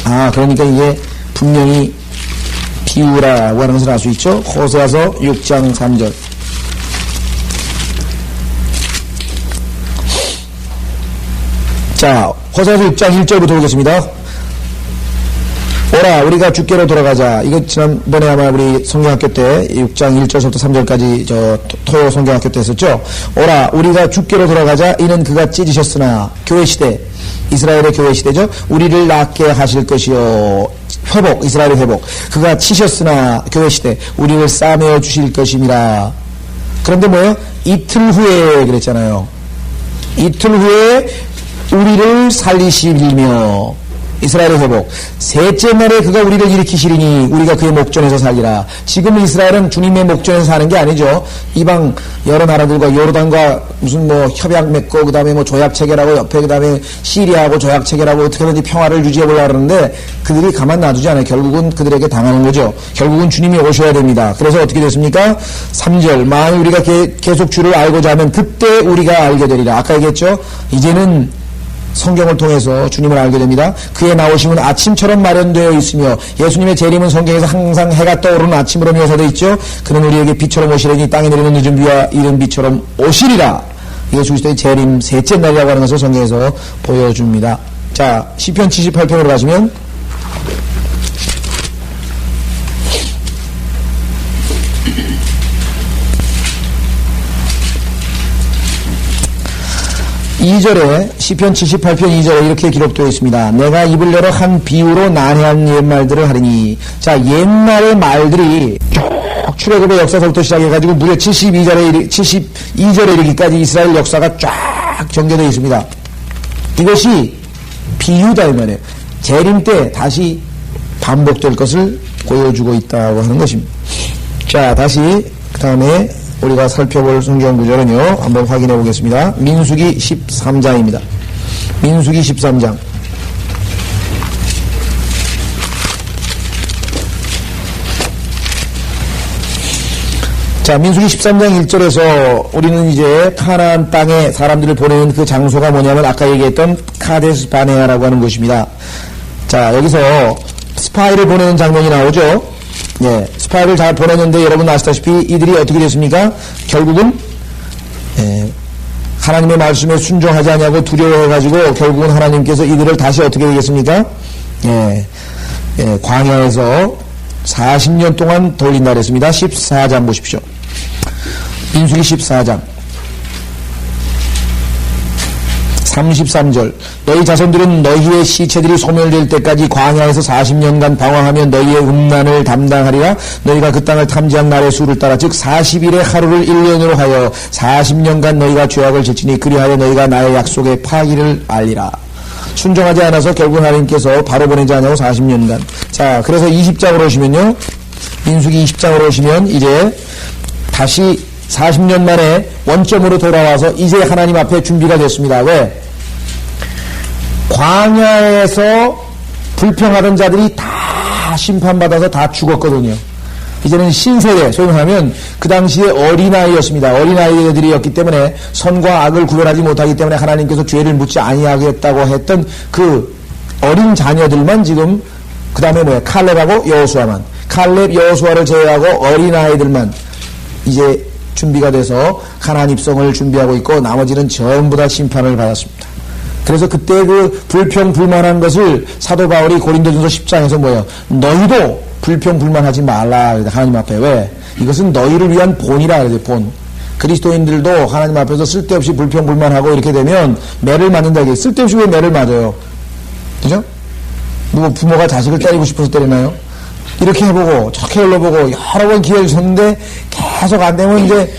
아, 그러니까 이게 분명히 비유라고 하는 것을 알 수 있죠. 호세아서 6장 3절. 자, 호세아서 6장 1절부터 보겠습니다. 오라, 우리가 주께로 돌아가자. 이거 지난번에 아마 우리 성경학교 때 6장 1절부터 3절까지 토요 성경학교 때 했었죠. 오라, 우리가 주께로 돌아가자. 이는 그가 찢으셨으나 교회 시대, 이스라엘의 교회 시대죠. 우리를 낫게 하실 것이요. 회복, 이스라엘의 회복. 그가 치셨으나 교회 시대, 우리를 싸매어 주실 것임이라. 그런데 뭐예요? 이틀 후에 그랬잖아요. 이틀 후에 우리를 살리시리며 이스라엘의 회복. 셋째 날에 그가 우리를 일으키시리니 우리가 그의 목전에서 살리라. 지금 이스라엘은 주님의 목전에서 사는 게 아니죠. 이방 여러 나라들과 요르단과 무슨 뭐 협약 맺고 그 다음에 뭐 조약 체결하고 옆에 그 다음에 시리아하고 조약 체결하고 어떻게든지 평화를 유지해 보려고 그러는데 그들이 가만 놔두지 않아요. 결국은 그들에게 당하는 거죠. 결국은 주님이 오셔야 됩니다. 그래서 어떻게 됐습니까? 3절 만일 우리가 계속 주를 알고자 하면 그때 우리가 알게 되리라. 아까 얘기했죠. 이제는 성경을 통해서 주님을 알게 됩니다. 그의 나오심은 아침처럼 마련되어 있으며 예수님의 재림은 성경에서 항상 해가 떠오르는 아침으로 묘사되어 있죠. 그는 우리에게 빛처럼 오시려니 땅에 내리는 늦은 비와 이른 비처럼 오시리라. 예수 그리스도의 재림 셋째 날이라고 하는 것을 성경에서 보여줍니다. 자, 시편 78편으로 가시면 시편 78편 2절에 이렇게 기록되어 있습니다. 내가 입을 열어 한 비유로 난해한 옛말들을 하리니. 자, 옛날의 말들이 쭉 출애굽의 역사서부터 시작해가지고 무려 72절에 이르기까지 이스라엘 역사가 쫙 전개되어 있습니다. 이것이 비유다 이 말이에요. 재림 때 다시 반복될 것을 보여주고 있다고 하는 것입니다. 자, 다시 그 다음에 우리가 살펴볼 성경 구절은요, 한번 확인해 보겠습니다. 민수기 13장입니다. 민수기 13장. 자, 민수기 13장 1절에서 우리는 이제 카나안 땅에 사람들을 보내는 그 장소가 뭐냐면 아까 얘기했던 카데스 바네아라고 하는 곳입니다. 자, 여기서 스파이를 보내는 장면이 나오죠. 예, 스파이를 잘 보냈는데 여러분 아시다시피 이들이 어떻게 됐습니까? 결국은 하나님의 말씀에 순종하지 않냐고 두려워해가지고 결국은 하나님께서 이들을 다시 어떻게 되겠습니까? 광야에서 40년 동안 돌린다 그랬습니다. 14장 보십시오. 민수기 14장 33절 너희 자손들은 너희의 시체들이 소멸될 때까지 광야에서 40년간 방황하며 너희의 음란을 담당하리라. 너희가 그 땅을 탐지한 날의 수를 따라 즉 40일의 하루를 1년으로 하여 40년간 너희가 죄악을 지치니 그리하여 너희가 나의 약속의 파기를 알리라. 순종하지 않아서 결국 하나님께서 바로 보내지 않냐고 40년간. 자, 그래서 20장으로 오시면요, 민수기 20장으로 오시면 이제 다시 40년 만에 원점으로 돌아와서 이제 하나님 앞에 준비가 됐습니다. 왜? 광야에서 불평하던 자들이 다 심판받아서 다 죽었거든요. 이제는 신세대, 소위 말하면 그 당시에 어린아이였습니다. 어린아이들이었기 때문에 선과 악을 구별하지 못하기 때문에 하나님께서 죄를 묻지 아니하겠다고 했던 그 어린 자녀들만 지금, 그 다음에 뭐예요? 칼렙하고 여호수아만. 칼렙, 여호수아를 제외하고 어린아이들만 이제 준비가 돼서 가나안 입성을 준비하고 있고 나머지는 전부 다 심판을 받았습니다. 그래서 그때 그 불평불만한 것을 사도 바울이 고린도전서 10장에서 뭐예요? 너희도 불평불만하지 말라. 하나님 앞에. 왜? 이것은 너희를 위한 본이라 그래요. 본. 그리스도인들도 하나님 앞에서 쓸데없이 불평불만하고 이렇게 되면 매를 맞는다. 이게 쓸데없이 왜 매를 맞아요? 그죠? 뭐 부모가 자식을 때리고 싶어서 때리나요? 이렇게 해보고 저렇게 흘러보고 여러 번 기회를 줬는데 계속 안 되면 이제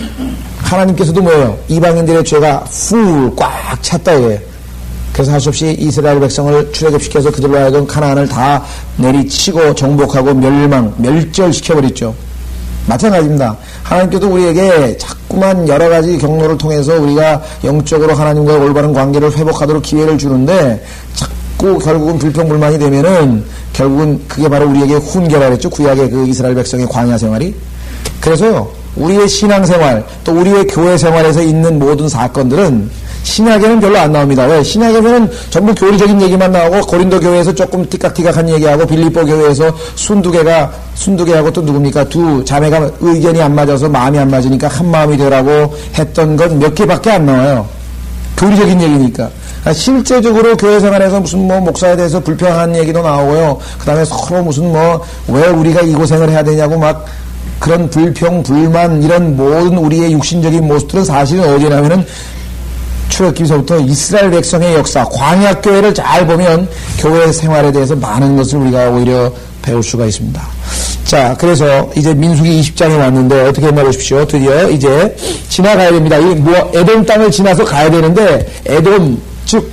하나님께서도 뭐예요? 이방인들의 죄가 꽉 찼다 이거예요. 그래서 할 수 없이 이스라엘 백성을 출애굽시켜서 그들로 하여금 가나안을 다 내리치고 정복하고 멸절시켜버렸죠. 마찬가지입니다. 하나님께도 우리에게 자꾸만 여러 가지 경로를 통해서 우리가 영적으로 하나님과의 올바른 관계를 회복하도록 기회를 주는데 자꾸 결국은 불평불만이 되면은 결국은 그게 바로 우리에게 훈계라 그랬죠. 구약의 그 이스라엘 백성의 광야 생활이. 그래서요, 우리의 신앙생활 또 우리의 교회 생활에서 있는 모든 사건들은 신약에는 별로 안 나옵니다. 왜? 신약에서는 전부 교리적인 얘기만 나오고 고린도 교회에서 조금 티깍티깍한 얘기하고 빌립보 교회에서 순두개하고 또 누굽니까? 두 자매가 의견이 안 맞아서 마음이 안 맞으니까 한 마음이 되라고 했던 건 몇 개밖에 안 나와요. 교리적인 얘기니까. 실제적으로 교회 생활에서 무슨 뭐 목사에 대해서 불평한 얘기도 나오고요. 그 다음에 서로 무슨 뭐 왜 우리가 이 고생을 해야 되냐고 막 그런 불평, 불만 이런 모든 우리의 육신적인 모습들은 사실은 어디냐면은 출애굽기서부터 이스라엘 백성의 역사, 광야교회를 잘 보면 교회 생활에 대해서 많은 것을 우리가 오히려 배울 수가 있습니다. 자, 그래서 이제 민수기 20장에 왔는데 어떻게 했나 보십시오. 드디어 이제 지나가야 됩니다. 이 에돔 땅을 지나서 가야 되는데 에돔 즉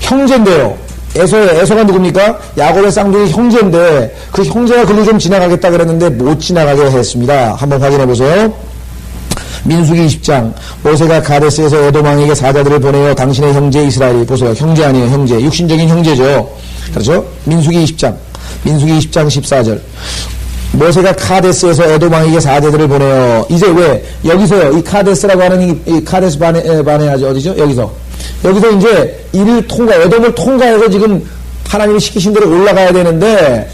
형제인데요. 에서가 누굽니까? 야곱의 쌍둥이 형제인데 그 형제가 글로 좀 지나가겠다 그랬는데 못 지나가게 했습니다. 한번 확인해 보세요. 민수기 20장 모세가 가데스에서 에돔 왕에게 사자들을 보내어 당신의 형제 이스라엘이 보세요. 형제 아니에요. 형제. 육신적인 형제죠. 그렇죠? 민수기 20장 14절 모세가 카데스에서 에돔 왕에게 사자들을 보내어 이제 왜 여기서요. 이 카데스라고 하는 이 카데스 바네아지 어디죠? 여기서 이제 이를 에돔을 통과해서 지금 하나님이 시키신 대로 올라가야 되는데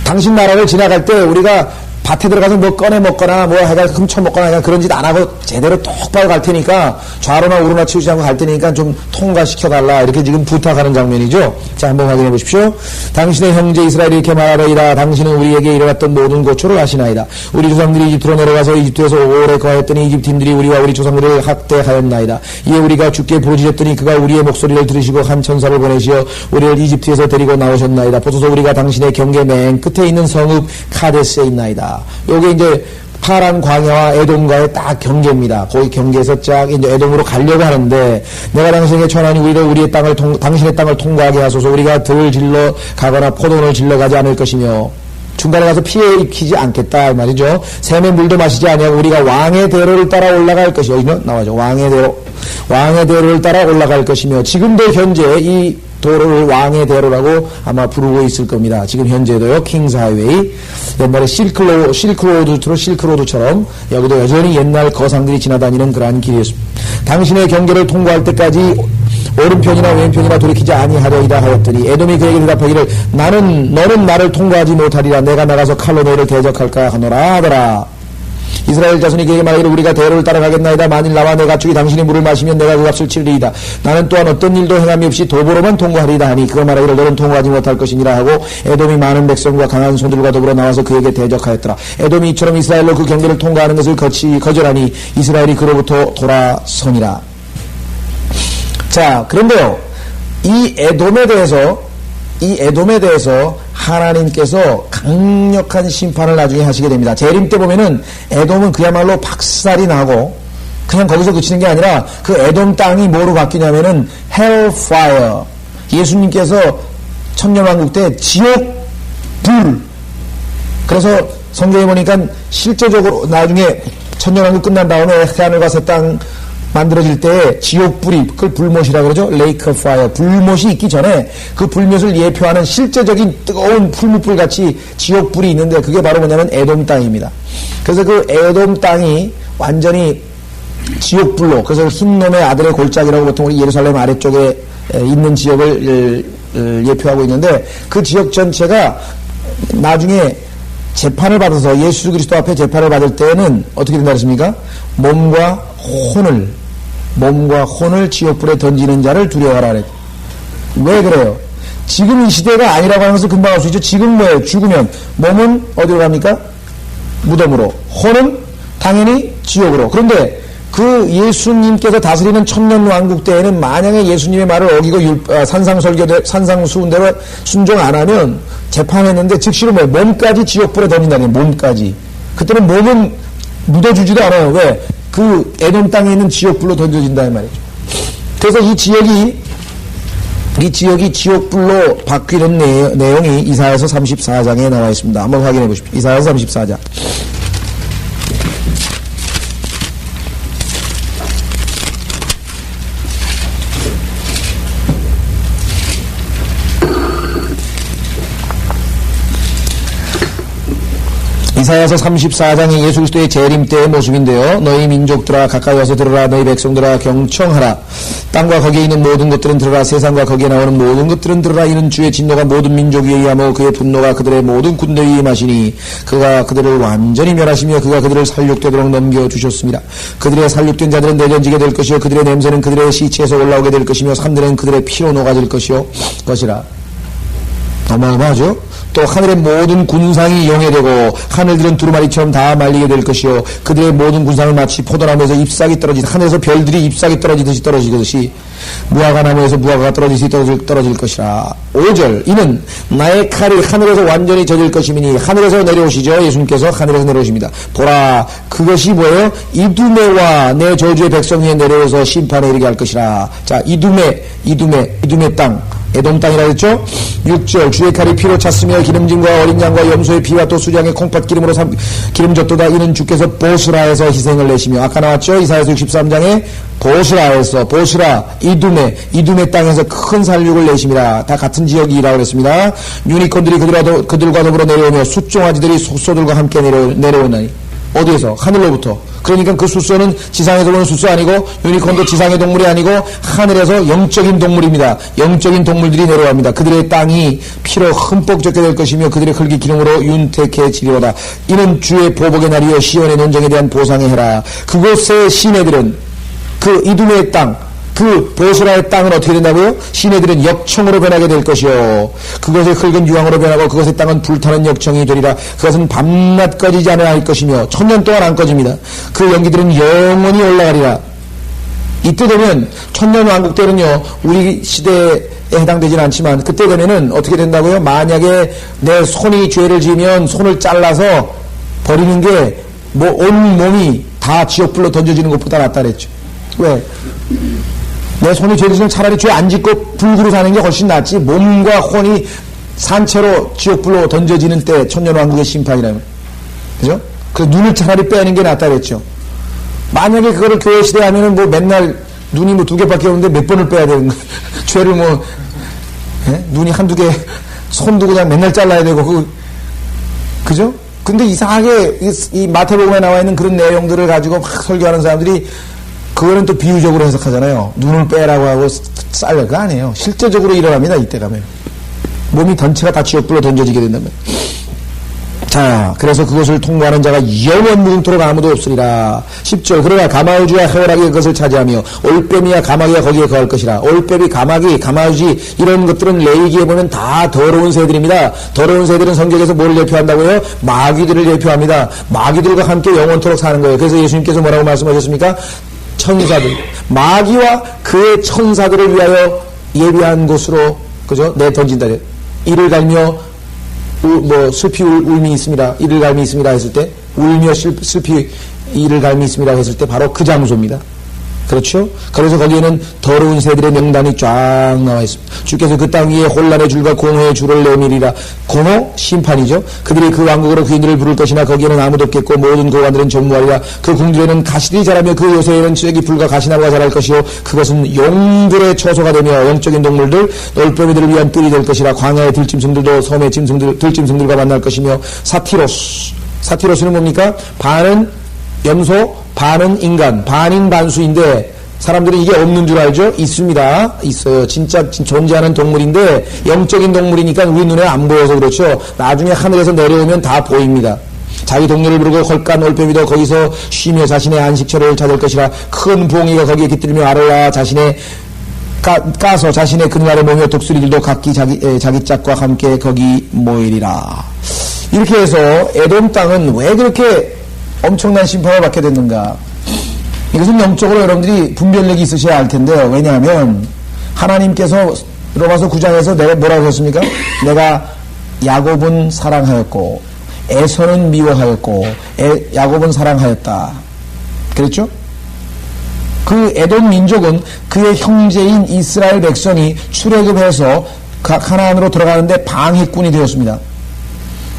당신 나라를 지나갈 때 우리가 밭에 들어가서 뭐 꺼내 먹거나 뭐 해가 훔쳐 먹거나 그냥 그런 짓 안 하고 제대로 똑바로 갈 테니까 좌로나 우로나 치우지 않고 갈 테니까 좀 통과시켜달라 이렇게 지금 부탁하는 장면이죠. 자, 한번 확인해 보십시오. 당신의 형제 이스라엘이 이렇게 말하더이다. 당신은 우리에게 일어났던 모든 고초를 아시나이다. 우리 조상들이 이집트로 내려가서 이집트에서 오래 거하였더니 이집트인들이 우리와 우리 조상들을 학대하였나이다. 이에 우리가 주께 부르짖었더니 그가 우리의 목소리를 들으시고 한 천사를 보내시어 우리를 이집트에서 데리고 나오셨나이다. 보소서 우리가 당신의 경계 맨 끝에 있는 성읍 카데스에 있나이다. 요게 이제 파란 광야와 에돔과의 딱 경계입니다. 거기 경계에서 쫙 이제 에돔으로 가려고 하는데 내가 당신에게 천하니 우리의 땅을 당신의 땅을 통과하게 하소서. 우리가 들을 질러 가거나 포도원을 질러 가지 않을 것이며 중간에 가서 피해 입히지 않겠다 이 말이죠. 샘의 물도 마시지 아니하고 우리가 왕의 대로를 따라 올라갈 것이요. 여기 나와죠. 왕의 대로를 따라 올라갈 것이며 지금도 현재 이 도로를 왕의 대로라고 아마 부르고 있을 겁니다. 지금 현재도요. 킹스 하이웨이 옛날에 실크로드처럼 여기도 여전히 옛날 거상들이 지나다니는 그러한 길이었습니다. 당신의 경계를 통과할 때까지 오른편이나 왼편이나 돌이키지 아니하려이다 하였더니 에돔이 그에게 대답하기를 너는 나를 통과하지 못하리라. 내가 나가서 칼로 너희를 대적할까 하노라 하더라. 이스라엘 자손이 그에게 말하기를 우리가 대로를 따라가겠나이다. 만일 나와 내 가축이 당신의 물을 마시면 내가 그 값을 치리이다. 나는 또한 어떤 일도 행함이 없이 도보로만 통과하리이다 하니 그가 말하기를 너는 통과하지 못할 것이니라 하고 에돔이 많은 백성과 강한 손들과 더불어 나와서 그에게 대적하였더라. 에돔이 이처럼 이스라엘로 그 경계를 통과하는 것을 거절하니 이스라엘이 그로부터 돌아서니라. 자, 그런데요. 이 에돔에 대해서 하나님께서 강력한 심판을 나중에 하시게 됩니다. 재림 때 보면은 에돔은 그야말로 박살이 나고 그냥 거기서 그치는 게 아니라 그 에돔 땅이 뭐로 바뀌냐면은 hellfire. 예수님께서 천년왕국 때 지옥 불. 그래서 성경에 보니까 실제적으로 나중에 천년왕국 끝난 다음에 하늘과 새 땅 만들어질 때 지옥불이 그걸 불못이라 그러죠. 레이크 오브 파이어. 불못이 있기 전에 그 불못을 예표하는 실제적인 뜨거운 풀무불 같이 지옥불이 있는데 그게 바로 뭐냐면 에돔 땅입니다. 그래서 그 에돔 땅이 완전히 지옥불로 그래서 흰놈의 아들의 골짜기라고 보통 우리 예루살렘 아래쪽에 있는 지역을 예표하고 있는데 그 지역 전체가 나중에 재판을 받아서 예수 그리스도 앞에 재판을 받을 때는 어떻게 된다 그랬습니까? 몸과 혼을 지옥불에 던지는 자를 두려워하라 그랬죠. 왜 그래요? 지금 이 시대가 아니라고 하는 것을 금방 알 수 있죠. 지금 뭐예요? 죽으면 몸은 어디로 갑니까? 무덤으로. 혼은 당연히 지옥으로. 그런데 그 예수님께서 다스리는 천년왕국 때에는 만약에 예수님의 말을 어기고 산상수훈대로 순종 안 하면 재판했는데 즉시로 뭐예요? 몸까지 지옥불에 던진다는 거예요. 몸까지. 그때는 몸은 묻어주지도 않아요. 왜? 그 에돔 땅에 있는 지옥불로 던져진다 이 말이죠. 그래서 이 지역이 지옥불로 바뀌는 내용이 이사야서 34장에 나와 있습니다. 한번 확인해 보십시오. 이사야서 34장. 이사야서 34장이 예수 그리스도의 재림 때의 모습인데요. 너희 민족들아 가까이 와서 들으라. 너희 백성들아 경청하라. 땅과 거기에 있는 모든 것들은 들으라. 세상과 거기에 나오는 모든 것들은 들으라. 이는 주의 진노가 모든 민족 위에 임하며 그의 분노가 그들의 모든 군대 위에 임하시니 그가 그들을 완전히 멸하시며 그가 그들을 살육되도록 넘겨주셨습니다. 그들의 살육된 자들은 내던지게 될 것이요 그들의 냄새는 그들의 시체에서 올라오게 될 것이며 산들은 그들의 피로 녹아질 것이라. 어마어마하죠? 또 하늘의 모든 군상이 용해되고 하늘들은 두루마리처럼 다 말리게 될 것이요 그들의 모든 군상을 마치 포도나무에서 잎사귀 떨어지듯 하늘에서 별들이 잎사귀 떨어지듯이 떨어지듯이 무화과 나무에서 무화과가 떨어지듯이 떨어질 것이라. 5절 이는 나의 칼이 하늘에서 완전히 젖을 것이니 하늘에서 내려오시죠. 예수님께서 하늘에서 내려오십니다. 보라 그것이 뭐예요? 이두메와 내 저주의 백성 위에 내려오서 심판에 이르게 할 것이라. 자 이두메 땅 에돔 땅이라 했죠. 6절 주의 칼이 피로 찼으며 기름짐과 어린 양과 염소의 피와 또 수량의 콩팥 기름으로 기름졌도다. 이는 주께서 보스라에서 희생을 내시며 아까 나왔죠. 이사야서 63장에 보스라 이두메 땅에서 큰 살육을 내심이라. 다 같은 지역이라고 그랬습니다. 유니콘들이 그들과 더불어 내려오며 숫종아지들이 숫소들과 함께 내려오나니 어디에서? 하늘로부터. 그러니까 그 숫소는 지상에서 보는 숫소 아니고 유니콘도 지상의 동물이 아니고 하늘에서 영적인 동물입니다. 영적인 동물들이 내려옵니다. 그들의 땅이 피로 흠뻑 젖게 될 것이며 그들의 흙이 기름으로 윤택해지리로다. 이는 주의 보복의 날이요 시온의 논쟁에 대한 보상의 해라. 그곳의 시내들은 그 이두메의 땅 그 보스라의 땅은 어떻게 된다고요? 시내들은 역청으로 변하게 될 것이요 그것의 흙은 유황으로 변하고 그것의 땅은 불타는 역청이 되리라. 그것은 밤낮 꺼지지 않을 것이며 1000년 동안 안 꺼집니다. 그 연기들은 영원히 올라가리라. 이때 되면 1000년 왕국 때는요 우리 시대에 해당되지는 않지만 그때 되면은 어떻게 된다고요? 만약에 내 손이 죄를 지으면 손을 잘라서 버리는 게 온 몸이 다 지옥불로 던져지는 것보다 낫다 그랬죠. 왜? 내 손이 죄 짓으면 차라리 죄 안 짓고 불구로 사는 게 훨씬 낫지. 몸과 혼이 산채로 지옥불로 던져지는 때 천년왕국의 심판이라면. 그죠? 그 눈을 차라리 빼는 게 낫다 그랬죠. 만약에 그거를 교회 시대에 하면은 맨날 눈이 2개밖에 없는데 몇 번을 빼야 되는 거예요. 죄를 눈이 1-2개, 손도 그냥 맨날 잘라야 되고, 그죠? 근데 이상하게 이 마태복음에 나와 있는 그런 내용들을 가지고 막 설교하는 사람들이 그거는 또 비유적으로 해석하잖아요. 눈을 빼라고 하고 쌀려. 그거 아니에요. 실제적으로 일어납니다. 이때 가면. 몸이 전체가 다 지옥불로 던져지게 된다면. 자, 그래서 그것을 통과하는 자가 영원 무궁토록 아무도 없으리라. 10절 그러나 가마우지와 헤오라기 그것을 차지하며 올빼미와 가마귀가 거기에 거할 것이라. 올빼미, 가마귀, 이런 것들은 레위기에 보면 다 더러운 새들입니다. 더러운 새들은 성경에서 뭘 대표한다고요? 마귀들을 대표합니다. 마귀들과 함께 영원토록 사는 거예요. 그래서 예수님께서 뭐라고 말씀하셨습니까? 천사들, 마귀와 그의 천사들을 위하여 예비한 곳으로, 그죠? 던진다. 이를 갈며 슬피 울미 있습니다. 이를 갈미 있습니다 했을 때, 울며 슬피 이를 갈미 있습니다 했을 때 바로 그 장소입니다. 그렇죠? 그래서 거기에는 더러운 새들의 명단이 쫙 나와 있습니다. 주께서 그 땅 위에 혼란의 줄과 공허의 줄을 내밀이라. 공허? 심판이죠. 그들이 그 왕국으로 귀인들을 부를 것이나 거기에는 아무도 없겠고 모든 고관들은 전무하리라. 그 궁들에는 가시들이 자라며 그 요새에는 쐐기 풀과 가시나무가 자랄 것이요 그것은 용들의 처소가 되며 영적인 동물들 올빼미들을 위한 뜰이 될 것이라. 광야의 들짐승들도 섬의 들짐승들과 만날 것이며 사티로스는 뭡니까? 반은 염소, 반은 인간, 반인 반수인데 사람들이 이게 없는 줄 알죠? 있습니다. 있어요. 진짜 존재하는 동물인데 영적인 동물이니까 우리 눈에 안 보여서 그렇죠. 나중에 하늘에서 내려오면 다 보입니다. 자기 동료를 부르고 헐간 올빼미도 거기서 쉬며 자신의 안식처를 찾을 것이라. 큰 부엉이가 거기에 깃들이며 알을 자신의 까서 자신의 그늘아래 모며 독수리들도 각기 자기 짝과 함께 거기 모이리라. 이렇게 해서 에돔 땅은 왜 그렇게 엄청난 심판을 받게 됐는가? 이것은 영적으로 여러분들이 분별력이 있으셔야 할 텐데요. 왜냐하면 하나님께서 로마서 9장에서 내가 뭐라고 했습니까? 내가 야곱은 사랑하였고 에서는 미워하였고 야곱은 사랑하였다. 그랬죠? 그 에돔 민족은 그의 형제인 이스라엘 백성이 출애굽해서 가나안으로 들어가는데 방해꾼이 되었습니다.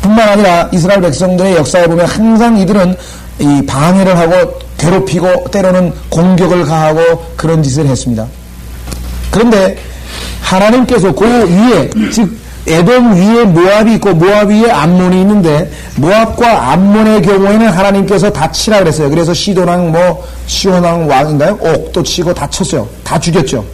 뿐만 아니라 이스라엘 백성들의 역사에 보면 항상 이들은 이 방해를 하고 괴롭히고 때로는 공격을 가하고 그런 짓을 했습니다. 그런데 하나님께서 그 위에, 즉 에돔 위에 모압이 있고 모압 위에 암몬이 있는데 모압과 암몬의 경우에는 하나님께서 다 치라 그랬어요. 그래서 시돈왕 시온왕 왕인가요? 옥도 치고 다 쳤어요. 다 죽였죠.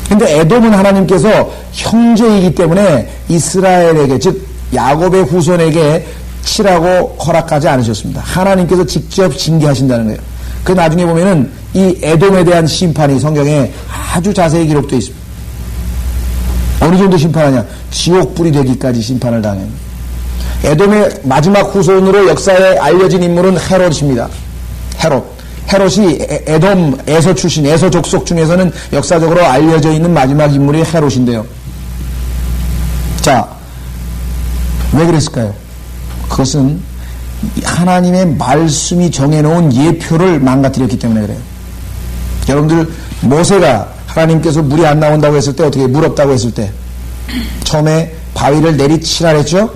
근데 에돔은 하나님께서 형제이기 때문에 이스라엘에게, 즉 야곱의 후손에게 치라고 허락하지 않으셨습니다. 하나님께서 직접 징계하신다는 거예요. 그 나중에 보면은 이 에돔에 대한 심판이 성경에 아주 자세히 기록되어 있습니다. 어느 정도 심판하냐? 지옥불이 되기까지 심판을 당해요. 에돔의 마지막 후손으로 역사에 알려진 인물은 헤롯입니다. 헤롯이 에돔 에서 출신, 에서 족속 중에서는 역사적으로 알려져 있는 마지막 인물이 헤롯인데요. 자, 왜 그랬을까요? 그것은 하나님의 말씀이 정해놓은 예표를 망가뜨렸기 때문에 그래요. 여러분들, 모세가 하나님께서 물이 안 나온다고 했을 때, 어떻게 물 없다고 했을 때 처음에 바위를 내리치라 했죠.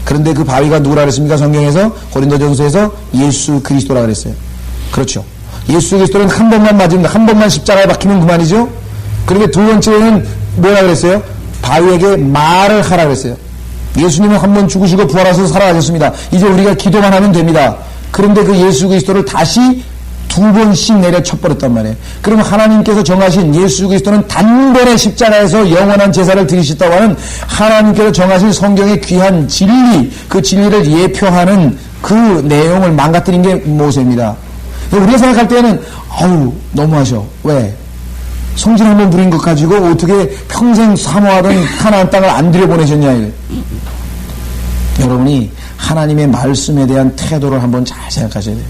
그런데 그 바위가 누구라 그랬습니까? 성경에서, 고린도전서에서 예수 그리스도라 그랬어요. 그렇죠. 예수 그리스도는 한 번만 맞으면, 한 번만 십자가에 박히면 그만이죠. 그런데 두 번째는 뭐라 그랬어요? 바위에게 말을 하라 그랬어요. 예수님은 한 번 죽으시고 부활하셔서 살아가셨습니다. 이제 우리가 기도만 하면 됩니다. 그런데 그 예수 그리스도를 다시 두 번씩 내려쳐버렸단 말이에요. 그러면 하나님께서 정하신 예수 그리스도는 단번에 십자가에서 영원한 제사를 드리셨다고 하는 하나님께서 정하신 성경의 귀한 진리, 그 진리를 예표하는 그 내용을 망가뜨린 게 모세입니다. 우리가 생각할 때는 너무하셔. 왜? 성질 한번 부린 것 가지고 어떻게 평생 사모하던 가나안 땅을 안 들여보내셨냐. 여러분이 하나님의 말씀에 대한 태도를 한번 잘 생각하셔야 돼요.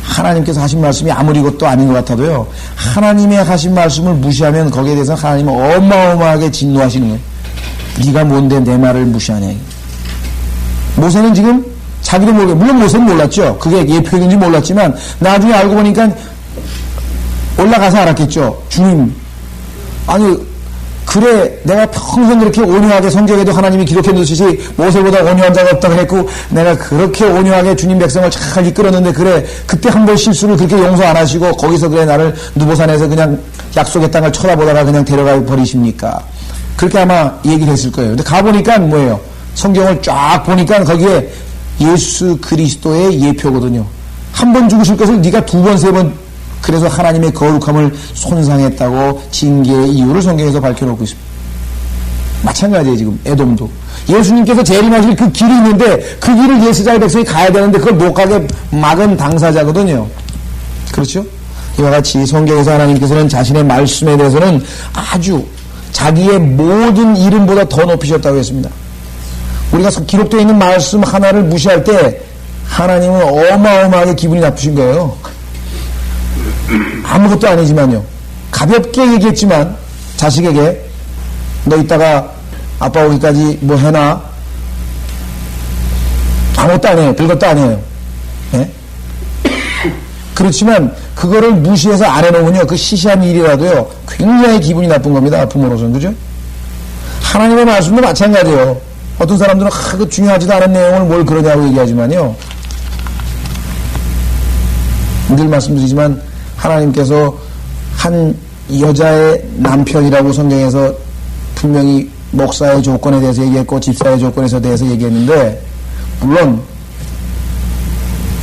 하나님께서 하신 말씀이 아무리 것도 아닌 것 같아도요, 하나님의 하신 말씀을 무시하면 거기에 대해서 하나님은 어마어마하게 진노하시는 거예요. 네가 뭔데 내 말을 무시하냐. 모세는 지금 자기도 모르게, 물론 모세는 몰랐죠. 그게 예표인지 몰랐지만 나중에 알고 보니까 올라가서 알았겠죠. 주님, 아니 그래 내가 평생 그렇게 온유하게, 성경에도 하나님이 기록해 놓으시지 모세보다 온유한 자가 없다고 했고 내가 그렇게 온유하게 주님 백성을 잘 이끌었는데, 그래 그때 한 번 실수를 그렇게 용서 안 하시고 거기서 그래 나를 누보산에서 그냥 약속의 땅을 쳐다보다가 그냥 데려가 버리십니까? 그렇게 아마 얘기를 했을 거예요. 근데 가보니까 뭐예요? 성경을 쫙 보니까 거기에 예수 그리스도의 예표거든요. 한 번 죽으실 것을 네가 두 번, 세 번, 그래서 하나님의 거룩함을 손상했다고 징계의 이유를 성경에서 밝혀놓고 있습니다. 마찬가지예요. 지금 에돔도 예수님께서 재림하실 그 길이 있는데 그 길을 예수자의 백성이 가야 되는데 그걸 못 가게 막은 당사자거든요. 그렇죠? 이와 같이 성경에서 하나님께서는 자신의 말씀에 대해서는 아주 자기의 모든 이름보다 더 높이셨다고 했습니다. 우리가 기록되어 있는 말씀 하나를 무시할 때 하나님은 어마어마하게 기분이 나쁘신 거예요. 아무것도 아니지만요, 가볍게 얘기했지만 자식에게 너 이따가 아빠 오기까지 뭐 해놔. 아무것도 아니에요. 별것도 아니에요. 네? 그렇지만 그거를 무시해서 안 해놓으면요, 그 시시한 일이라도요 굉장히 기분이 나쁜 겁니다. 부모로서는. 그죠? 하나님의 말씀도 마찬가지예요. 어떤 사람들은 그 중요하지도 않은 내용을 뭘 그러냐고 얘기하지만요, 늘 말씀드리지만 하나님께서 한 여자의 남편이라고 성경에서 분명히 목사의 조건에 대해서 얘기했고 집사의 조건에 대해서 얘기했는데, 물론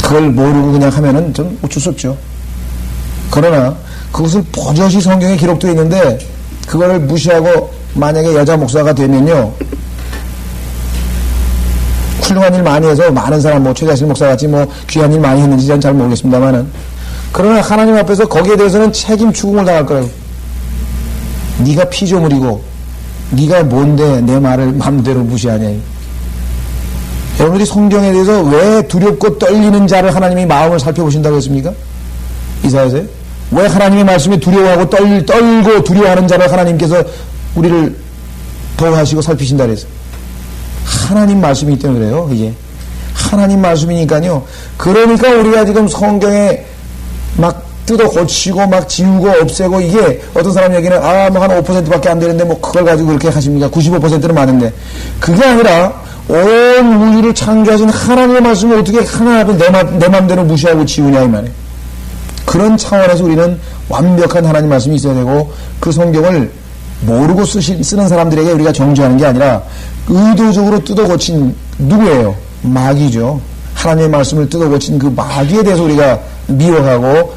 그걸 모르고 그냥 하면은 좀 어쩔 수 없죠. 그러나 그것을 버젓이 성경에 기록되어 있는데 그거를 무시하고 만약에 여자 목사가 되면요, 훌륭한 일 많이 해서 많은 사람, 뭐 최자실 목사 같이 뭐 귀한 일 많이 했는지 전 잘 모르겠습니다만은, 그러나 하나님 앞에서 거기에 대해서는 책임 추궁을 당할 거예요. 네가 피조물이고 네가 뭔데 내 말을 마음대로 무시하냐. 여러분들이 성경에 대해서 왜 두렵고 떨리는 자를 하나님이 마음을 살펴보신다고 했습니까? 이사야서에 왜 하나님의 말씀에 두려워하고 떨고 두려워하는 자를 하나님께서 우리를 보호하시고 살피신다 그래서 하나님 말씀이기 때문에 그래요. 이게 하나님 말씀이니까요. 그러니까 우리가 지금 성경에 막 뜯어 고치고 막 지우고 없애고, 이게 어떤 사람 얘기는 뭐 한 5%밖에 안 되는데 뭐 그걸 가지고 그렇게 하십니까? 95%는 많은데, 그게 아니라 온 우주를 창조하신 하나님의 말씀을 어떻게 하나도 내 맘대로 무시하고 지우냐 이 말이에요. 그런 차원에서 우리는 완벽한 하나님 말씀이 있어야 되고, 그 성경을 모르고 쓰는 사람들에게 우리가 정죄하는 게 아니라 의도적으로 뜯어 고친 누구예요? 마귀죠. 하나님의 말씀을 뜯어 고친 그 마귀에 대해서 우리가 미워하고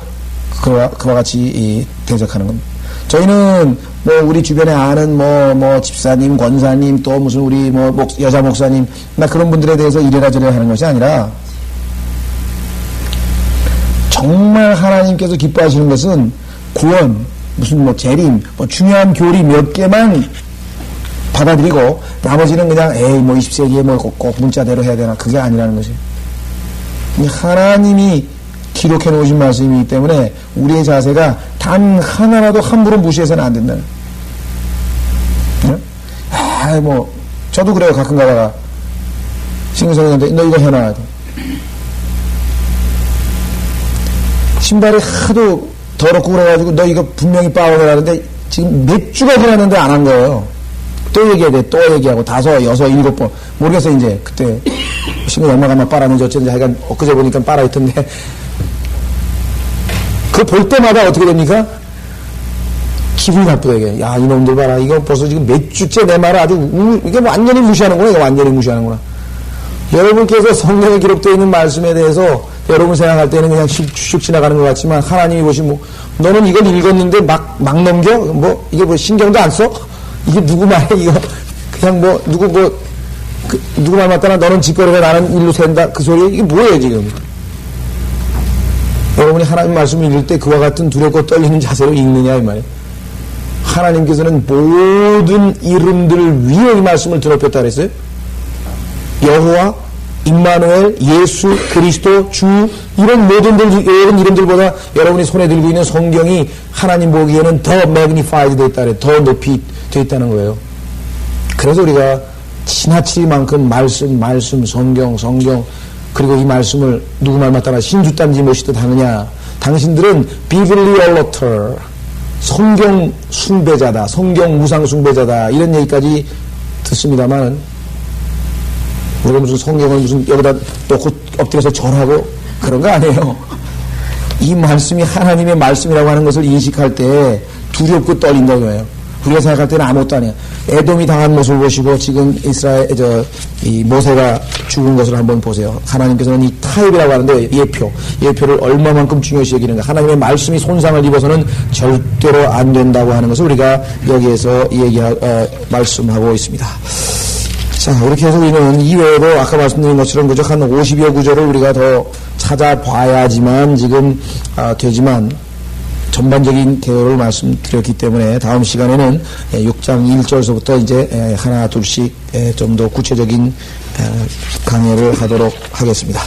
그와 같이 대적하는 겁니다. 저희는 뭐 우리 주변에 아는 뭐 집사님, 권사님, 또 무슨 우리 뭐 여자 목사님, 나 그런 분들에 대해서 이래라 저래라 하는 것이 아니라, 정말 하나님께서 기뻐하시는 것은 구원, 무슨 뭐 재림, 뭐 중요한 교리 몇 개만 받아들이고 나머지는 그냥 에이 뭐 20세기에 뭐 꼭 문자대로 해야 되나 그게 아니라는 거지. 하나님이 기록해 놓으신 말씀이기 때문에 우리의 자세가 단 하나라도 함부로 무시해서는 안 된다는. 뭐 저도 그래요. 가끔 가다가 신경성한테 너 이거 해놔야 돼. 신발이 하도 더럽고 그래가지고 너 이거 분명히 빠오게 하는데 지금 몇 주가 지났는데 안 한 거예요. 또 얘기해야 돼. 또 얘기하고 5, 6, 7번 모르겠어. 이제 그때 신경 얼마가 막 빨았는지 어쩐지 하여간 엊그제 보니까 빨아있던데 그거 볼 때마다 어떻게 됩니까? 기분이 나쁘다 이게. 야 이놈들 봐라. 이거 벌써 지금 몇 주째 내 말을 아주 이게 완전히 무시하는구나. 이거 완전히 무시하는구나. 여러분께서 성경에 기록되어 있는 말씀에 대해서 여러분 생각할 때는 그냥 슉슉 지나가는 것 같지만 하나님이 보시면 너는 이걸 읽었는데 막 넘겨? 뭐 이게 뭐 신경도 안 써? 이게 누구 말이야 이거 그냥 뭐 누구 말 맞다나 너는 짓거리가 나는 일로 샌다 그 소리 이게 뭐예요 지금? 여러분이 하나님 말씀을 읽을 때 그와 같은 두렵고 떨리는 자세로 읽느냐 이 말이에요. 하나님께서는 모든 이름들 위에 이 말씀을 드높였다 그랬어요. 여호와, 임마누엘, 예수, 그리스도, 주 이런 모든 이름들보다 여러분이 손에 들고 있는 성경이 하나님 보기에는 더 매그니파이드 되어 있다 그래요. 더 높이 되어 있다는 거예요. 그래서 우리가 지나치만큼 말씀, 성경 그리고 이 말씀을 누구 말 맞다나 신주단지 모시듯 하느냐. 당신들은 비블리얼러터 성경 숭배자다. 성경 무상 숭배자다. 이런 얘기까지 듣습니다만 우리가 무슨 성경을 무슨 여기다 놓고 엎드려서 절하고 그런 거 아니에요. 이 말씀이 하나님의 말씀이라고 하는 것을 인식할 때 두렵고 떨린다는 거예요. 우리가 생각할 때는 아무것도 아니에요. 에돔이 당한 모습을 보시고 지금 이 모세가 죽은 것을 한번 보세요. 하나님께서는 이 타협이라고 하는데 예표를 얼마만큼 중요시 여기는가. 하나님의 말씀이 손상을 입어서는 절대로 안 된다고 하는 것을 우리가 여기에서 말씀하고 있습니다. 자, 그렇게 해서 우리는 이외에도 아까 말씀드린 것처럼 그저 한 50여 구절을 우리가 더 찾아봐야지만 지금 되지만 전반적인 개요를 말씀드렸기 때문에 다음 시간에는 6장 1절서부터 이제 하나 둘씩 좀 더 구체적인 강의를 하도록 하겠습니다.